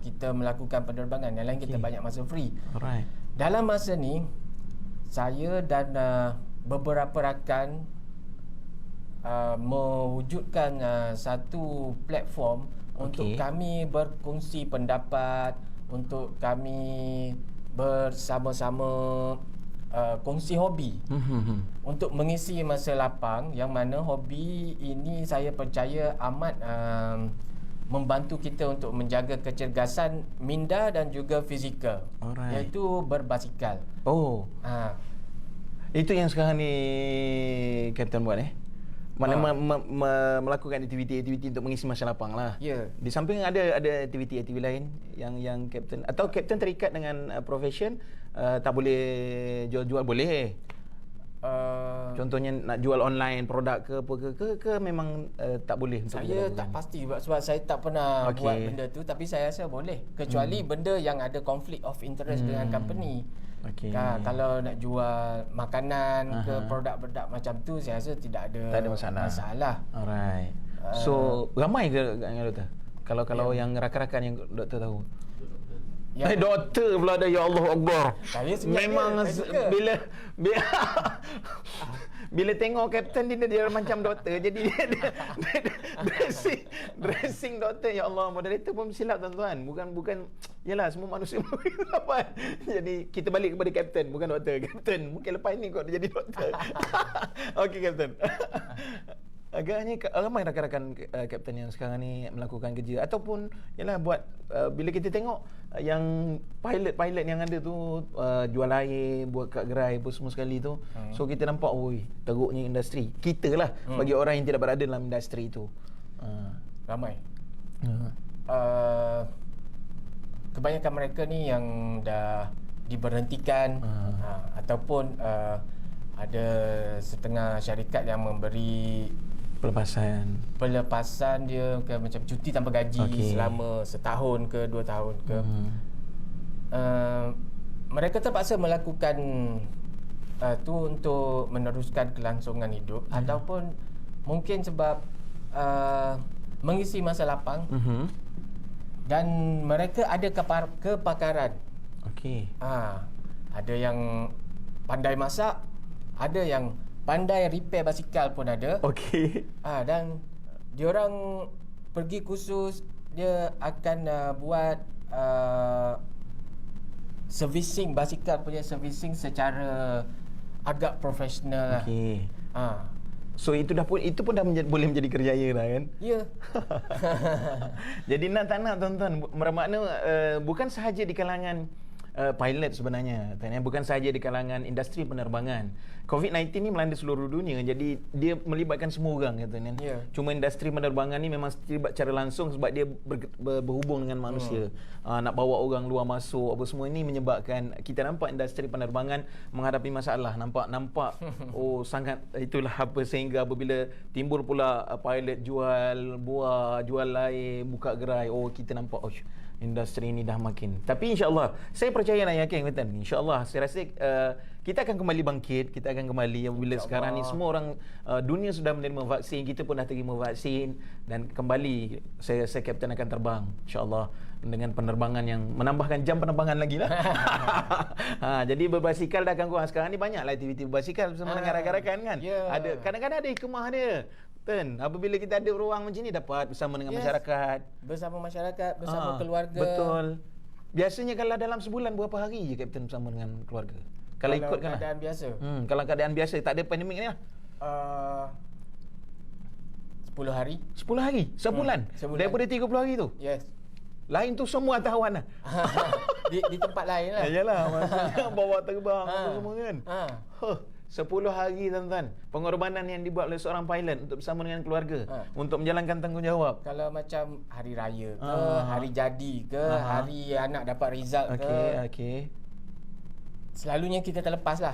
Speaker 3: kita melakukan penerbangan. Yang lain kita banyak masa free.
Speaker 2: Alright.
Speaker 3: Dalam masa ni, saya dan beberapa rakan mewujudkan satu platform untuk kami berkongsi pendapat, untuk kami bersama-sama kongsi hobi untuk mengisi masa lapang, yang mana hobi ini saya percaya amat membantu kita untuk menjaga kecergasan minda dan juga fizikal, iaitu berbasikal.
Speaker 2: Itu yang sekarang ni Kapten buat Mana melakukan aktiviti-aktiviti untuk mengisi masa lapang lah. Di samping ada aktiviti-aktiviti lain yang Kapten, atau Kapten terikat dengan profession, tak boleh jual-jual boleh. Contohnya nak jual online produk ke apa ke memang tak boleh.
Speaker 3: Saya tak pasti sebab saya tak pernah buat benda tu, tapi saya rasa boleh, kecuali benda yang ada conflict of interest dengan company. Kalau nak jual makanan ke produk-produk macam tu, saya rasa tak ada masalah.
Speaker 2: Alright. So ramai ke dengan doktor? Kalau yang rakan-rakan yang doktor tahu. Doktor pula ada, ya Allah Akbar. Memang bila tengok Kapten dia macam doktor, jadi dia dressing doktor. Ya Allah, moderator pun silap tuan-tuan. Bukan yalah, semua manusia apa. Jadi kita balik kepada Kapten, bukan doktor. Kapten mungkin lepas ni kau jadi doktor. Okey Kapten. Agaknya ramai rakan-rakan Kapten yang sekarang ni melakukan kerja ataupun yalah buat bila kita tengok yang pilot yang ada tu jual air, buat kat gerai apa semua sekali tu. So kita nampak teruknya industri. Kita lah bagi orang yang tidak berada dalam industri itu.
Speaker 3: Ramai. Kebanyakan mereka ni yang dah diberhentikan ataupun ada setengah syarikat yang memberi pelepasan dia ke macam cuti tanpa gaji selama setahun ke 2 tahun ke. Mereka terpaksa melakukan tu untuk meneruskan kelangsungan hidup ataupun mungkin sebab mengisi masa lapang dan mereka ada kepakaran. Ada yang pandai masak, ada yang pandai repair basikal pun ada. Dan diorang pergi kursus, dia akan buat servicing basikal punya servicing secara agak profesional lah.
Speaker 2: So itu pun dah boleh menjadi kerjaya dah kan?
Speaker 3: Ya.
Speaker 2: Jadi nak tak nak tuan-tuan, bermakna bukan sahaja di kalangan pilot sebenarnya, bukan sahaja di kalangan industri penerbangan. COVID-19 ni melanda seluruh dunia, jadi dia melibatkan semua orang katanya. Cuma industri penerbangan ni memang terlibat secara langsung sebab dia berhubung dengan manusia. Nak bawa orang luar masuk apa semua ini menyebabkan kita nampak industri penerbangan menghadapi masalah. Nampak sangat itulah apa, sehingga apabila timbul pula pilot jual buah, jual air, buka gerai, kita nampak industri ini dah makin. Tapi insya-Allah saya percaya dan yakin Kapten, insya-Allah saya rasa kita akan kembali bangkit, kita akan kembali apabila sekarang ni semua orang dunia sudah menerima vaksin, kita pun dah terima vaksin, dan kembali saya rasa Kapten akan terbang insya-Allah dengan penerbangan yang menambahkan jam penerbangan lagi lah. Jadi berbasikal dah kan kurang, sekarang ni banyaklah aktiviti berbasikal bersama dengan rakan-rakan kan. Ada kadang-kadang ada hikmah dia. Apabila kita ada ruang macam ni, dapat bersama dengan masyarakat, bersama keluarga. Betul. Biasanya kalau dalam sebulan berapa hari je Kapten bersama dengan keluarga? Kalau ikutkan
Speaker 3: keadaan biasa.
Speaker 2: Kalau keadaan biasa, tak ada pandemik ni lah.
Speaker 3: 10 hari.
Speaker 2: 10 hari? Sebulan? Daripada 30 hari tu?
Speaker 3: Yes.
Speaker 2: Lain tu semua atas awan lah.
Speaker 3: di tempat lain lah.
Speaker 2: Yalah, maksudnya bawa terbang apa semua kan. 10 hari tuan-tuan, pengorbanan yang dibuat oleh seorang pilot untuk bersama dengan keluarga untuk menjalankan tanggungjawab.
Speaker 3: Kalau macam hari raya ke, hari jadi ke, hari anak dapat result ke, selalunya kita terlepas lah.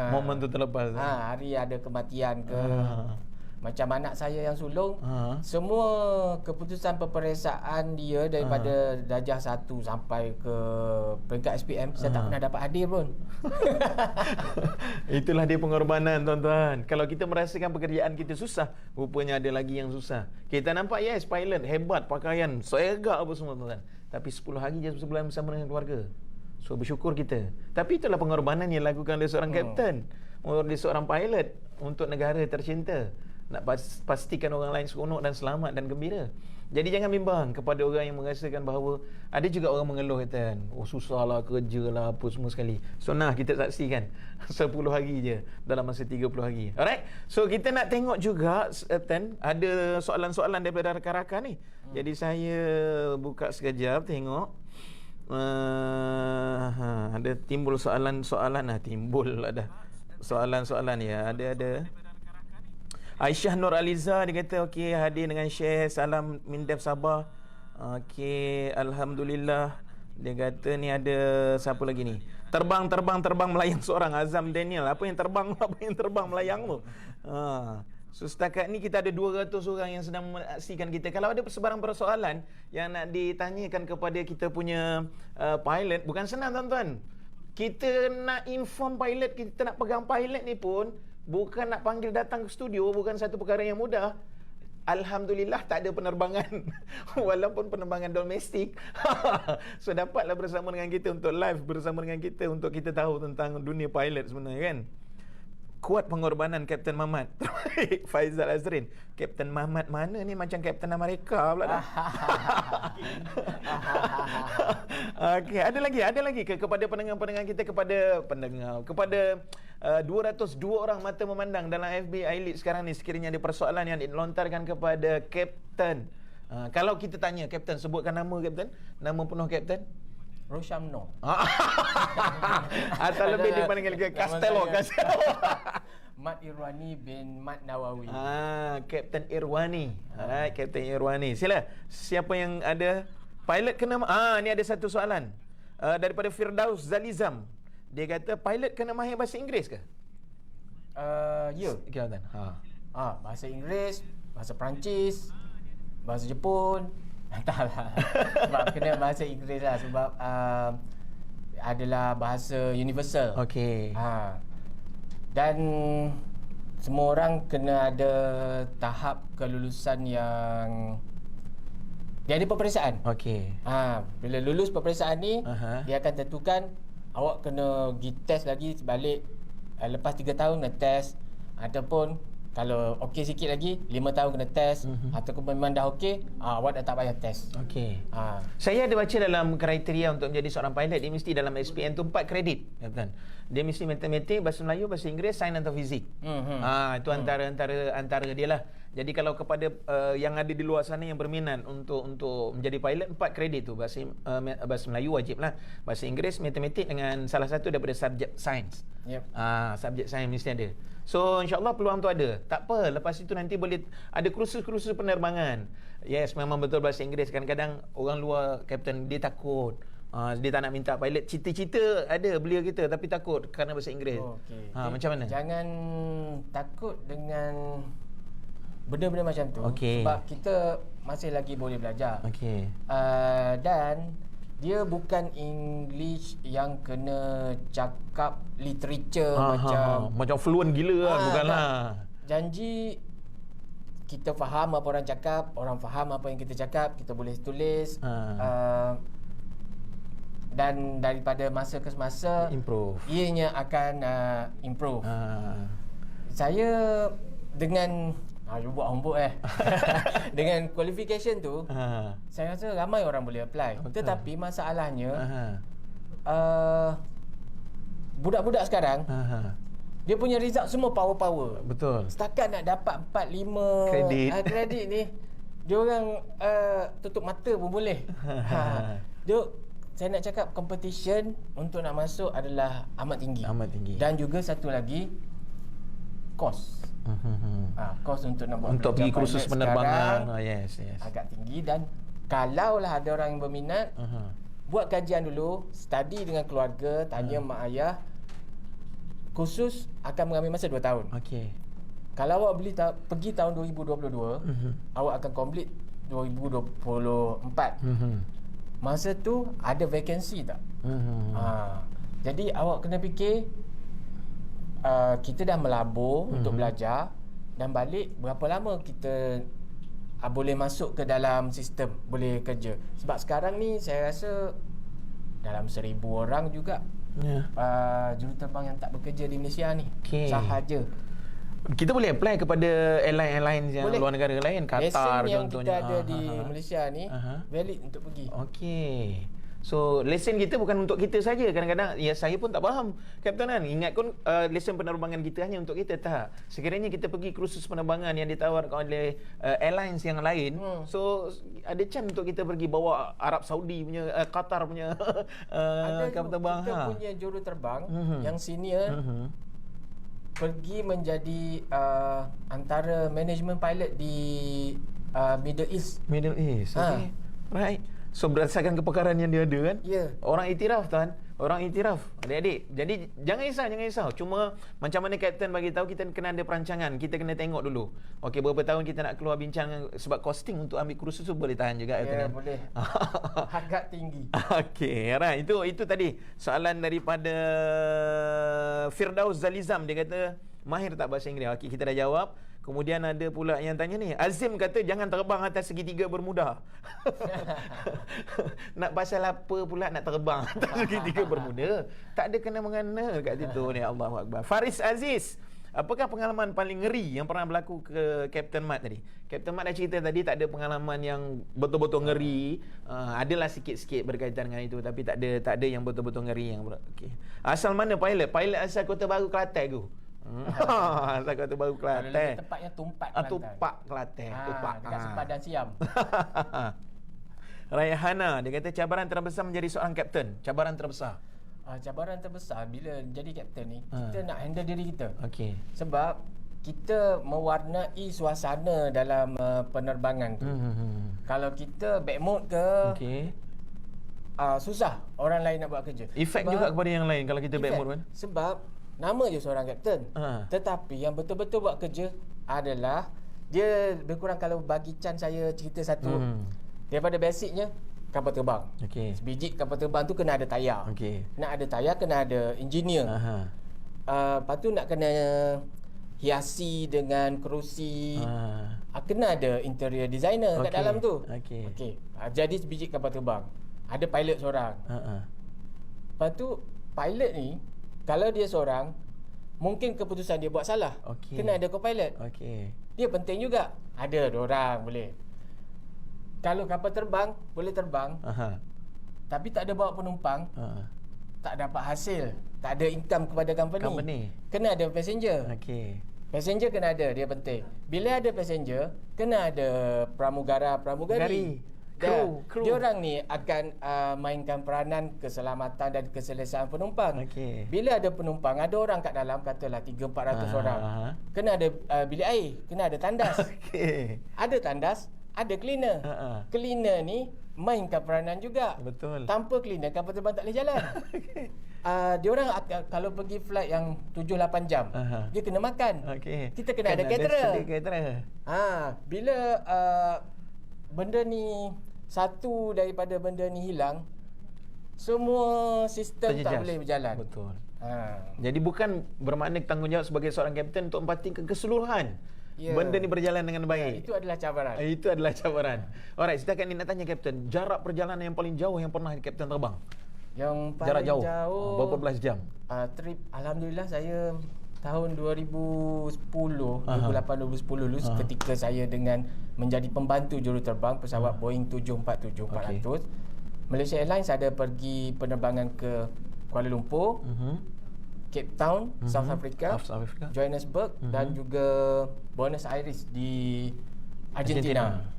Speaker 2: Momen tu terlepas.
Speaker 3: Hari ada kematian ke. macam anak saya yang sulung, semua keputusan peperiksaan dia daripada darjah 1 sampai ke peringkat SPM, saya tak pernah dapat hadir pun.
Speaker 2: Itulah dia pengorbanan, tuan-tuan. Kalau kita merasakan pekerjaan kita susah, rupanya ada lagi yang susah. Kita nampak, yes, pilot, hebat, pakaian, segak apa semua, tuan-tuan. Tapi 10 hari je sebulan bersama dengan keluarga. So, bersyukur kita. Tapi itulah pengorbanan yang dilakukan oleh seorang kapten, oleh seorang pilot untuk negara tercinta. Nak pastikan orang lain seronok dan selamat dan gembira. Jadi jangan bimbang kepada orang yang merasakan bahawa ada juga orang mengeluh kata, oh susahlah kerja lah apa semua sekali. So nah kita saksikan 10 hari je dalam masa 30 hari. Alright. So kita nak tengok juga ada soalan-soalan daripada rakan-rakan ni. Jadi saya buka sekejap tengok. Ada timbul soalan-soalan timbul ada soalan-soalan ya. Ada Aisyah Nur Aliza, dia kata okey, hadir dengan share salam Mindef Sabah. Okey, alhamdulillah. Dia kata ni ada siapa lagi ni? Terbang melayang seorang, Azam Daniel. Apa yang terbang melayang tu? So setakat ni kita ada 200 orang yang sedang menyaksikan kita. Kalau ada sebarang persoalan yang nak ditanyakan kepada kita punya pilot, bukan senang, tuan-tuan. Kita nak inform pilot, kita nak pegang pilot ni pun bukan nak panggil datang ke studio, bukan satu perkara yang mudah. Alhamdulillah tak ada penerbangan walaupun penerbangan domestik. So dapatlah bersama dengan kita untuk live bersama dengan kita untuk kita tahu tentang dunia pilot sebenarnya kan. Kuat pengorbanan Kapten Mamat. Faizal Azrin. Kapten Mamat mana ni, macam Kapten Amerika pula dah. Okey, ada lagi kepada pendengar-pendengar kita, kepada 202 orang mata memandang dalam FB iLead sekarang ni, sekiranya ada persoalan yang dilontarkan kepada Kapten. Kalau kita tanya, Kapten sebutkan nama Kapten, nama penuh Kapten.
Speaker 3: Roshamno.
Speaker 2: Atau lebih dipanggil ke Castello.
Speaker 3: Mat Irwani bin Mat Nawawi.
Speaker 2: Kapten Irwani. Alright, Kapten Irwani. Sila, siapa yang ada pilot kena ni ada satu soalan. Daripada Firdaus Zalizam. Dia kata pilot kena mahir bahasa Inggeris ke?
Speaker 3: Ya.
Speaker 2: Kelihatan.
Speaker 3: Bahasa Inggeris, bahasa Perancis, bahasa Jepun. Entahlah. Sebab kena bahasa Inggeris lah, sebab adalah bahasa universal.
Speaker 2: Okey.
Speaker 3: Dan semua orang kena ada tahap kelulusan yang dia ada peperiksaan.
Speaker 2: Okey.
Speaker 3: Bila lulus peperiksaan ni, dia akan tentukan awak kena pergi test lagi balik lepas 3 tahun kena test, ataupun kalau okey sikit lagi 5 tahun kena test, ataupun memang dah okey, awak dah tak payah test.
Speaker 2: Okey. Saya ada baca dalam kriteria untuk menjadi seorang pilot, dia mesti dalam SPM tu 4 kredit, kan? Dia mesti matematik, bahasa Melayu, bahasa Inggeris, sains atau fizik. Itu antara dia lah. Jadi kalau kepada yang ada di luar sana yang berminat untuk menjadi pilot, 4 kredit tu, bahasa Melayu wajib lah, bahasa Inggeris, matematik dengan salah satu daripada subjek sains. Subjek sains mesti ada. So insyaAllah peluang tu ada. Tak apa, lepas itu nanti boleh ada kursus-kursus penerbangan. Yes, memang betul bahasa Inggeris. Kadang-kadang orang luar, Kapten, dia takut. Dia tak nak minta pilot. Cita-cita ada belia kita, tapi takut kerana bahasa Inggeris. Macam mana?
Speaker 3: Jangan takut dengan benda-benda macam tu. Sebab kita masih lagi boleh belajar. Dan dia bukan English yang kena cakap literature
Speaker 2: macam fluent gila lah, bukanlah.
Speaker 3: Janji kita faham apa orang cakap, orang faham apa yang kita cakap, kita boleh tulis. Dan daripada masa ke semasa
Speaker 2: improve.
Speaker 3: Ianya akan improve. Saya dengan buat homework dengan qualification tu, saya rasa ramai orang boleh apply. Tetapi masalahnya budak-budak sekarang dia punya result semua power.
Speaker 2: Betul.
Speaker 3: Setakat nak dapat 4-5 kredit ni, dia orang tutup mata pun boleh. Saya nak cakap competition untuk nak masuk adalah amat tinggi. Dan juga satu lagi, kos. Kos untuk nak buat
Speaker 2: untuk pergi kursus penerbangan yes.
Speaker 3: agak tinggi. Dan kalaulah ada orang yang berminat, buat kajian dulu, study dengan keluarga, tanya mak ayah. Kursus akan mengambil masa 2 tahun. Kalau awak pergi tahun 2022, awak akan complete 2024. Masa tu ada vacancy tak? Jadi awak kena fikir, kita dah melabur untuk belajar dan balik, berapa lama kita boleh masuk ke dalam sistem, boleh kerja. Sebab sekarang ni saya rasa dalam 1,000 orang juga juruterbang yang tak bekerja di Malaysia ni. Sahaja.
Speaker 2: Kita boleh apply kepada airline yang
Speaker 3: Boleh.
Speaker 2: luar negara lain, Qatar
Speaker 3: Lesen yang
Speaker 2: contohnya.
Speaker 3: kita ada di Malaysia ni valid untuk pergi.
Speaker 2: Okey. So lesen kita bukan untuk kita saja. Kadang-kadang ya saya pun tak faham, Kapten kan. Ingat pun lesen penerbangan kita hanya untuk kita, tak. Sekiranya kita pergi kursus penerbangan yang ditawarkan oleh airlines yang lain, so ada chance untuk kita pergi bawa Arab Saudi punya, Qatar punya
Speaker 3: Ada
Speaker 2: kapal terbang.
Speaker 3: kita punya juruterbang yang senior pergi menjadi antara management pilot di Middle East.
Speaker 2: Middle East. Okay. Right. So berdasarkan kepakaran yang dia ada kan.
Speaker 3: Ya.
Speaker 2: Orang iktiraf Tuan. Orang iktiraf. Adik-adik. Jadi jangan risau. Cuma macam mana Kapten bagi tahu, kita kena ada perancangan. Kita kena tengok dulu. Okey, berapa tahun kita nak keluar bincang, sebab costing untuk ambil kursus tu boleh tahan juga.
Speaker 3: Ya, boleh. Agak tinggi.
Speaker 2: Okey, right. Itu tadi soalan daripada Firdaus Zalizam. Dia kata mahir tak bahasa Inggeris. Okey, kita dah jawab. Kemudian ada pula yang tanya ni, Azim kata jangan terbang atas segitiga Bermuda. Nak pasal apa pula nak terbang atas segitiga Bermuda? Tak ada kena-mengena kat situ ni. Allahu Akbar. Faris Aziz, apakah pengalaman paling ngeri yang pernah berlaku ke Kapten Mat tadi? Kapten Mat dah cerita tadi tak ada pengalaman yang betul-betul ngeri. Adalah sikit-sikit berkaitan dengan itu, tapi tak ada yang betul-betul ngeri yang okey. Asal mana pilot? Pilot asal Kota Baru, Kelantan tu. Asal Kota Baru, Kelantan.
Speaker 3: Tempatnya Tumpak, Kelantan.
Speaker 2: Tumpak, Kelantan. Tumpak.
Speaker 3: Dekat Sempadan Siam.
Speaker 2: Raihana, dia kata cabaran terbesar menjadi seorang kapten. Cabaran terbesar.
Speaker 3: Cabaran terbesar bila jadi kapten ni, kita nak handle diri kita.
Speaker 2: Okey.
Speaker 3: Sebab kita mewarnai suasana dalam penerbangan tu. Kalau kita back mode ke, susah orang lain nak buat kerja.
Speaker 2: Efek juga kepada yang lain kalau kita back mode kan.
Speaker 3: Sebab nama je seorang kapten. Tetapi yang betul-betul buat kerja adalah dia berkurang. Kalau bagi Chan saya cerita satu, daripada basicnya kapal terbang. Sebiji kapal terbang tu kena ada tayar. Nak ada tayar, kena ada engineer. Lepas tu nak kena hiasi dengan kerusi. Kena ada interior designer kat dalam tu. Jadi sebiji kapal terbang, ada pilot seorang. Lepas tu pilot ni, kalau dia seorang, mungkin keputusan dia buat salah. Kena ada co-pilot. Dia penting juga. Ada dua orang boleh. Kalau kapal terbang, boleh terbang. Tapi tak ada bawa penumpang, tak dapat hasil, tak ada income kepada company. Kena ada passenger. Passenger kena ada, dia penting. Bila ada passenger, kena ada pramugari. Kru. Dia orang ni akan mainkan peranan keselamatan dan keselesaan penumpang. Bila ada penumpang, ada orang kat dalam, katalah 300-400 orang. Kena ada bilik air, kena ada tandas. Ada tandas, ada cleaner. Cleaner ni mainkan peranan juga.
Speaker 2: Betul.
Speaker 3: Tanpa cleaner, kapal terbang tak boleh jalan. Dia orang kalau pergi flight yang 7-8 jam, dia kena makan. Kita kena ada caterer. Bila benda ni, satu daripada benda ni hilang, semua sistem tak boleh berjalan.
Speaker 2: Betul. Jadi bukan bermakna tanggungjawab sebagai seorang kapten untuk memastikan keseluruhan benda ni berjalan dengan baik.
Speaker 3: Itu adalah cabaran.
Speaker 2: Itu adalah cabaran. Alright, setakat ni nak tanya kapten, jarak perjalanan yang paling jauh yang pernah kapten terbang?
Speaker 3: Yang paling
Speaker 2: jarak jauh. Berapa belas jam?
Speaker 3: Trip, alhamdulillah saya tahun 2010, 2008-2010 dulu, ketika saya dengan menjadi pembantu juruterbang pesawat Boeing 747-400, Malaysia Airlines ada pergi penerbangan ke Kuala Lumpur, Cape Town, South Africa, Johannesburg dan juga Buenos Aires di Argentina.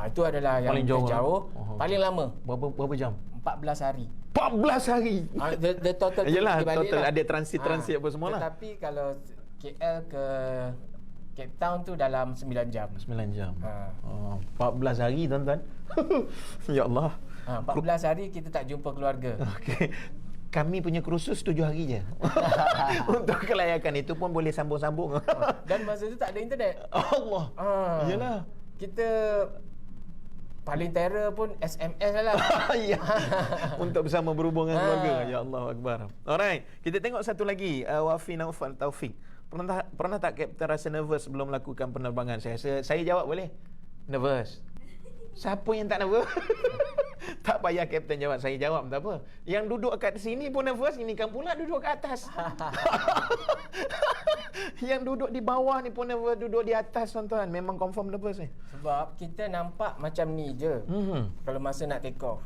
Speaker 3: Itu adalah yang paling jauh. Paling lama.
Speaker 2: Berapa jam?
Speaker 3: 14 hari.
Speaker 2: 14 hari.
Speaker 3: The total.
Speaker 2: Yalah, total ada transit apa semua lah.
Speaker 3: Tetapi kalau KL ke Cape Town tu dalam 9 jam.
Speaker 2: 9 jam. 14 hari tuan-tuan. Ya Allah.
Speaker 3: 14 hari kita tak jumpa keluarga.
Speaker 2: Kami punya kursus 7 hari je. Untuk kelayakan itu pun boleh sambung-sambung.
Speaker 3: Dan masa tu tak ada internet.
Speaker 2: Allah. Yalah.
Speaker 3: Kita paling terror pun SMS lah.
Speaker 2: Ya. Untuk bersama berhubung dengan keluarga. Ya Allah Akbar. Alright, kita tengok satu lagi. Wafi Naufal Taufik. Pernah tak Kapten rasa nervous sebelum melakukan penerbangan? Saya jawab boleh? Nervous. Siapa yang tak nervous? Tak payah Kapten jawab, saya jawab tak apa. Yang duduk kat sini pun nervous, ini kan pula duduk kat atas. Yang duduk di bawah ni pun nervous, duduk di atas tuan-tuan. Memang confirm nervous ni.
Speaker 3: Sebab kita nampak macam ni je. Kalau masa nak take off.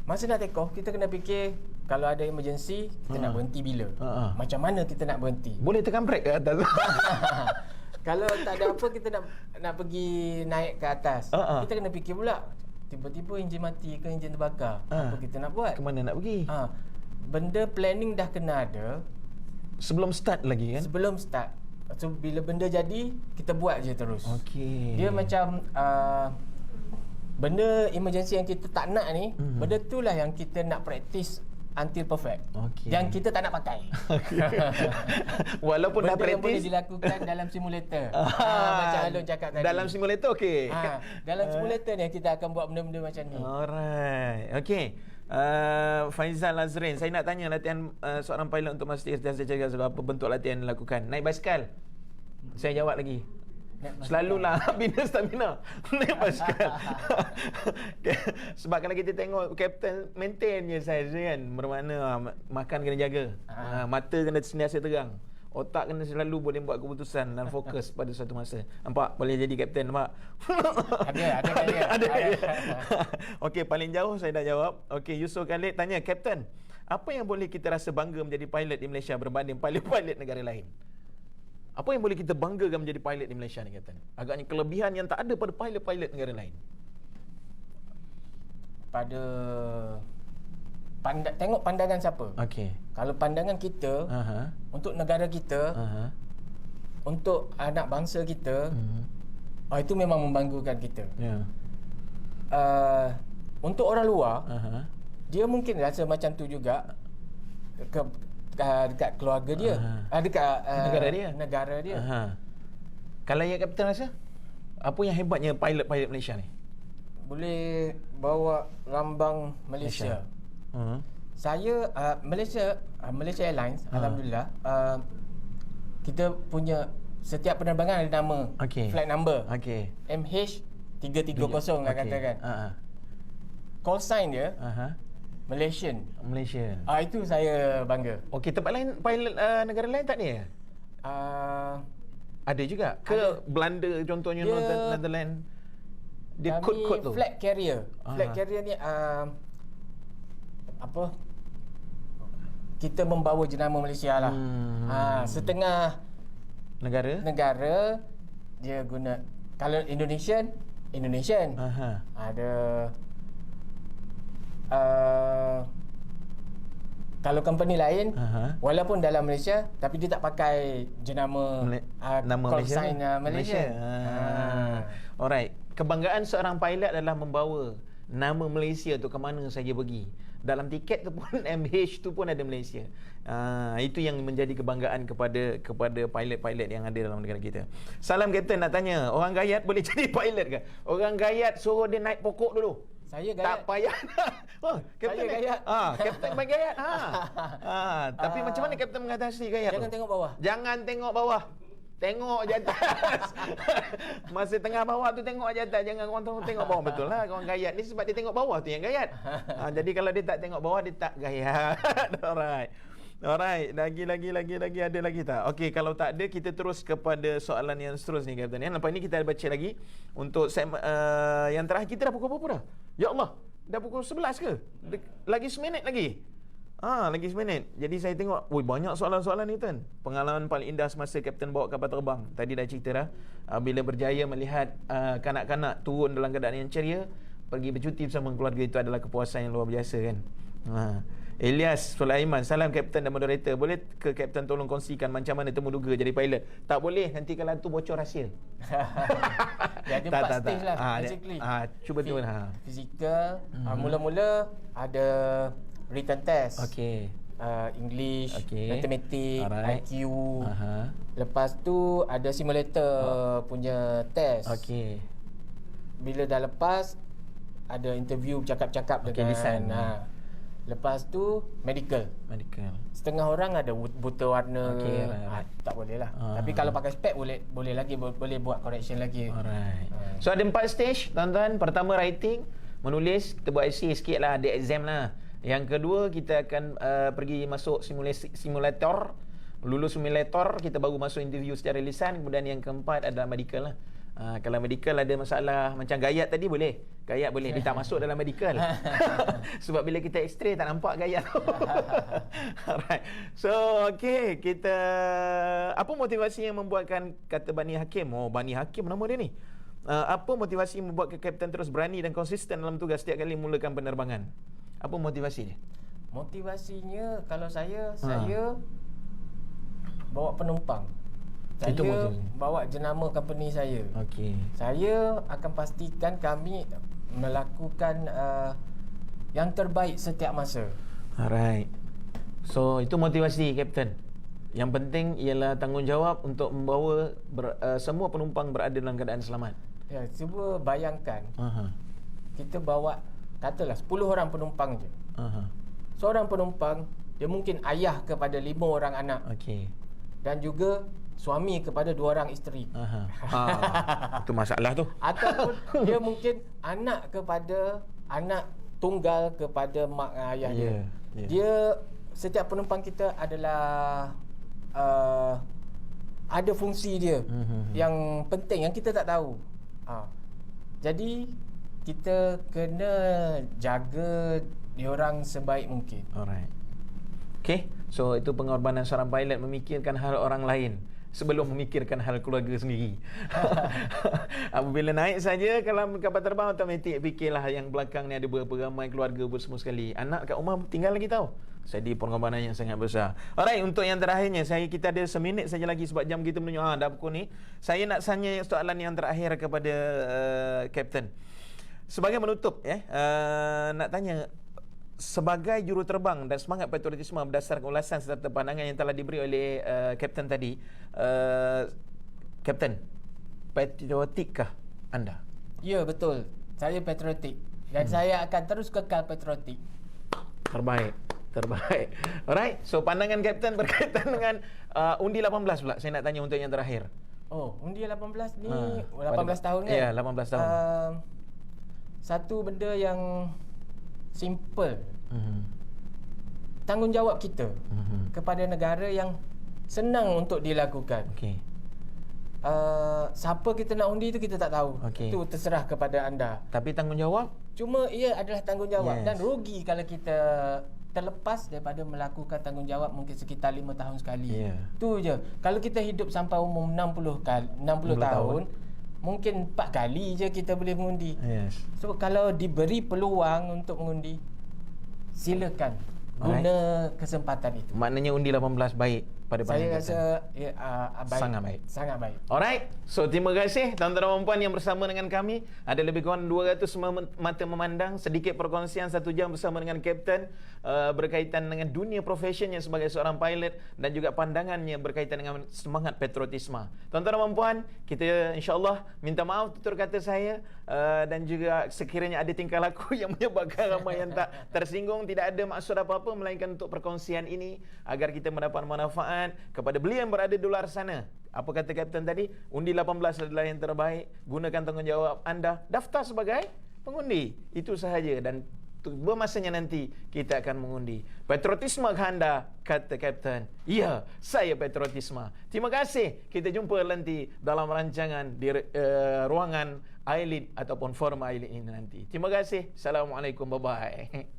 Speaker 3: Masa nak take off, kita kena fikir kalau ada emergency, kita nak berhenti bila. Macam mana kita nak berhenti?
Speaker 2: Boleh tekan brake ke atas?
Speaker 3: Kalau tak ada apa, kita nak pergi naik ke atas. Kita kena fikir pula, tiba-tiba enjin mati ke enjin terbakar. Apa kita nak buat?
Speaker 2: Ke mana nak pergi?
Speaker 3: Benda planning dah kena ada
Speaker 2: Sebelum start lagi kan?
Speaker 3: sebelum start. So bila benda jadi, kita buat je terus.
Speaker 2: Okey.
Speaker 3: Dia macam benda emergency yang kita tak nak ni, benda tu lah yang kita nak practice until perfect.
Speaker 2: Okey.
Speaker 3: Yang kita tak nak pakai.
Speaker 2: Walaupun
Speaker 3: benda
Speaker 2: dah
Speaker 3: yang boleh
Speaker 2: practice
Speaker 3: dilakukan dalam simulator. Macam Alun cakap tadi.
Speaker 2: dalam simulator okey.
Speaker 3: Dalam simulator ni kita akan buat benda-benda macam ni.
Speaker 2: Alright. Okey. Faizal Azrin, saya nak tanya latihan seorang pilot untuk memastikan sentiasa jaga apa bentuk latihan yang dilakukan? Naik basikal. Saya jawab lagi. Selalulah bina stamina. Naik basikal. Sebab kalau kita tengok Kapten maintain je saya kan, bermakna makan kena jaga. Mata kena sentiasa terang. Otak kena selalu boleh buat keputusan dan fokus pada satu masa. Nampak? Boleh jadi kapten, nampak? Ada. Okey, paling jauh saya dah jawab. Okey, Yusof Khalid tanya, Kapten, apa yang boleh kita rasa bangga menjadi pilot di Malaysia berbanding pilot-pilot negara lain? Apa yang boleh kita banggakan menjadi pilot di Malaysia ni, Kapten? Agaknya kelebihan yang tak ada pada pilot-pilot negara lain.
Speaker 3: Pada tengok pandangan siapa.
Speaker 2: Okey.
Speaker 3: Kalau pandangan kita untuk negara kita, untuk anak bangsa kita, itu memang membanggakan kita.
Speaker 2: Ya.
Speaker 3: Untuk orang luar, dia mungkin rasa macam tu juga dekat keluarga dia, dekat negara dia.
Speaker 2: Kalau ya Kapten rasa apa yang hebatnya pilot-pilot Malaysia ni?
Speaker 3: Boleh bawa lambang Malaysia. Saya Malaysia Airlines, alhamdulillah, kita punya setiap penerbangan ada nama, flight number. MH330 lah katakan. Call sign dia Malaysian. Itu saya bangga.
Speaker 2: Okey, tempat lain pilot negara lain tak ni? Ada juga ke ada. Belanda contohnya, Netherlands. Dia kod tu.
Speaker 3: Flag carrier. Flag carrier ni kita membawa jenama Malaysia lah. Setengah negara dia guna. Kalau Indonesian ada. Kalau company lain walaupun dalam Malaysia tapi dia tak pakai jenama
Speaker 2: nama
Speaker 3: call
Speaker 2: Malaysia.
Speaker 3: sign Malaysia.
Speaker 2: Alright. Kebanggaan seorang pilot adalah membawa nama Malaysia tu ke mana saja pergi. Dalam tiket tu pun MH tu pun ada Malaysia. Itu yang menjadi kebanggaan kepada pilot-pilot yang ada dalam negara kita. Salam Kapten, nak tanya, orang gayat boleh jadi pilot ke? Orang gayat suruh dia naik pokok dulu.
Speaker 3: Saya gayat.
Speaker 2: Tak payah nak. Kapten
Speaker 3: saya gayat.
Speaker 2: Kapten main gayat. Tapi macam mana Kapten mengatasi gayat
Speaker 3: Jangan
Speaker 2: tu?
Speaker 3: tengok bawah.
Speaker 2: Jangan tengok bawah. Tengok je atas. Masa tengah bawah tu tengok je atas. Jangan orang tengok bawah. Betul lah, orang gayat ni sebab dia tengok bawah tu yang gayat. Jadi kalau dia tak tengok bawah, dia tak gayat. Alright. Lagi ada lagi tak? Okey, kalau tak ada, kita terus kepada soalan yang seterusnya, Kapten. Lepas ni kita baca lagi untuk yang terakhir. Kita dah pukul berapa dah? Ya Allah, dah pukul 11 ke? Lagi seminit lagi. Lagi seminit. Jadi saya tengok, banyak soalan-soalan ni, Tuan. Pengalaman paling indah semasa Kapten bawa kapal terbang. Tadi dah cerita dah. Bila berjaya melihat kanak-kanak turun dalam keadaan yang ceria, pergi bercuti bersama keluarga, itu adalah kepuasan yang luar biasa kan. Ilyas Sulaiman, salam Kapten dan moderator. Boleh ke Kapten tolong kongsikan macam mana temu duga jadi pilot? Tak boleh, nanti kalau tu bocor rahsia.
Speaker 3: Dia ada 4 stage lah basically.
Speaker 2: Cuba tu.
Speaker 3: Fizikal, mula-mula ada written test.
Speaker 2: Okey.
Speaker 3: English,
Speaker 2: Okey.
Speaker 3: matematik,
Speaker 2: Alright.
Speaker 3: IQ.
Speaker 2: Aha.
Speaker 3: Lepas tu ada simulator punya test.
Speaker 2: Okey.
Speaker 3: Bila dah lepas, ada interview bercakap-cakap
Speaker 2: Okey,
Speaker 3: dengan
Speaker 2: lisan.
Speaker 3: Lepas tu medical. Setengah orang ada buta warna.
Speaker 2: Okey, right.
Speaker 3: Tak boleh lah. Tapi kalau pakai spek boleh lagi, boleh buat correction lagi.
Speaker 2: Alright. So ada 4 stage, tuan-tuan. Pertama writing, menulis, kita buat essay sikit lah, ada exam lah. Yang kedua kita akan pergi masuk simulator. Lulus simulator, kita baru masuk interview secara lisan. Kemudian yang keempat adalah medical lah. Kalau medical ada masalah macam gayat tadi boleh. Gayat boleh, dia tak masuk dalam medical. Sebab bila kita x-ray tak nampak gayat tu. Alright. So, okay, kita apa motivasi yang membuatkan kata Bani Hakim? Oh, Bani Hakim nama dia ni. Apa motivasi yang membuat kapten terus berani dan konsisten dalam tugas setiap kali mulakan penerbangan? Apa motivasi dia?
Speaker 3: Motivasinya kalau saya bawa penumpang.
Speaker 2: Itu
Speaker 3: Saya
Speaker 2: motivasi.
Speaker 3: bawa jenama company saya.
Speaker 2: Okey.
Speaker 3: Saya akan pastikan kami melakukan yang terbaik setiap masa.
Speaker 2: Alright. So, itu motivasi kapten. Yang penting ialah tanggungjawab untuk membawa semua penumpang berada dalam keadaan selamat.
Speaker 3: Ya, cuba bayangkan
Speaker 2: Aha.
Speaker 3: kita bawa katalah 10 orang penumpang je.
Speaker 2: Aha.
Speaker 3: Seorang penumpang dia mungkin ayah kepada 5 orang anak
Speaker 2: Okey.
Speaker 3: dan juga suami kepada 2 orang isteri.
Speaker 2: Aha. Itu masalah tu.
Speaker 3: Ataupun dia mungkin anak kepada anak tunggal kepada mak ayah dia.
Speaker 2: Yeah.
Speaker 3: Dia setiap penumpang kita adalah ada fungsi dia yang penting yang kita tak tahu. Jadi kita kena jaga diorang sebaik mungkin.
Speaker 2: Alright. Okay. So itu pengorbanan seorang pilot memikirkan hal orang lain sebelum memikirkan hal keluarga sendiri. Apabila naik saja kalau kapal terbang automatik fikirlah yang belakang ni ada berapa ramai keluarga semua sekali. Anak kat rumah tinggal lagi tahu. Jadi pengorbanan yang sangat besar. Alright, untuk yang terakhirnya kita ada seminit saja lagi sebab jam kita menunjuk dah pukul ni. Saya nak tanya soalan yang terakhir kepada kapten. Sebagai menutup nak tanya sebagai juruterbang dan semangat patriotisme berdasarkan ulasan serta pandangan yang telah diberi oleh kapten tadi, kapten, patriotikkah anda?
Speaker 3: Ya, betul. Saya patriotik dan saya akan terus kekal patriotik.
Speaker 2: Terbaik. Alright. So pandangan kapten berkaitan dengan undi 18 pula. Saya nak tanya untuk yang terakhir.
Speaker 3: Oh, undi 18 ni 18 tahun kan?
Speaker 2: Ya, 18 tahun.
Speaker 3: Satu benda yang simple. Tanggungjawab kita kepada negara yang senang untuk dilakukan.
Speaker 2: Okey.
Speaker 3: Siapa kita nak undi tu kita tak tahu.
Speaker 2: Okey.
Speaker 3: Itu terserah kepada anda.
Speaker 2: Tapi tanggungjawab?
Speaker 3: Cuma ia adalah tanggungjawab.
Speaker 2: Yes.
Speaker 3: Dan rugi kalau kita terlepas daripada melakukan tanggungjawab mungkin sekitar 5 tahun sekali.
Speaker 2: Yeah.
Speaker 3: Tu je. Kalau kita hidup sampai umur 60 tahun, mungkin 4 kali je kita boleh mengundi.
Speaker 2: Yes.
Speaker 3: So kalau diberi peluang untuk mengundi, silakan guna kesempatan itu.
Speaker 2: Maknanya undi 18 baik pada
Speaker 3: Saya
Speaker 2: pandangan
Speaker 3: rasa baik.
Speaker 2: Sangat baik.
Speaker 3: Sangat baik.
Speaker 2: Alright. So terima kasih tuan-tuan dan puan yang bersama dengan kami. Ada lebih kurang 200 mata memandang, sedikit perkongsian 1 jam bersama dengan kapten berkaitan dengan dunia profesionnya sebagai seorang pilot dan juga pandangannya berkaitan dengan semangat patriotisme. Tuan-tuan dan puan, kita insya-Allah minta maaf tutur kata saya dan juga sekiranya ada tingkah laku yang menyebabkan ramai yang tak tersinggung, tidak ada maksud apa-apa melainkan untuk perkongsian ini agar kita mendapat manfaat kepada beliau yang berada di luar sana. Apa kata kapten tadi? Undi 18 adalah yang terbaik. Gunakan tanggungjawab anda. Daftar sebagai pengundi. Itu sahaja dan bermasanya nanti kita akan mengundi. Patriotisme ke anda? Kata kapten. Ya, saya patriotisme. Terima kasih. Kita jumpa nanti dalam rancangan di ruangan Ailid ataupun forum Ailid ini nanti. Terima kasih. Assalamualaikum. Bye-bye.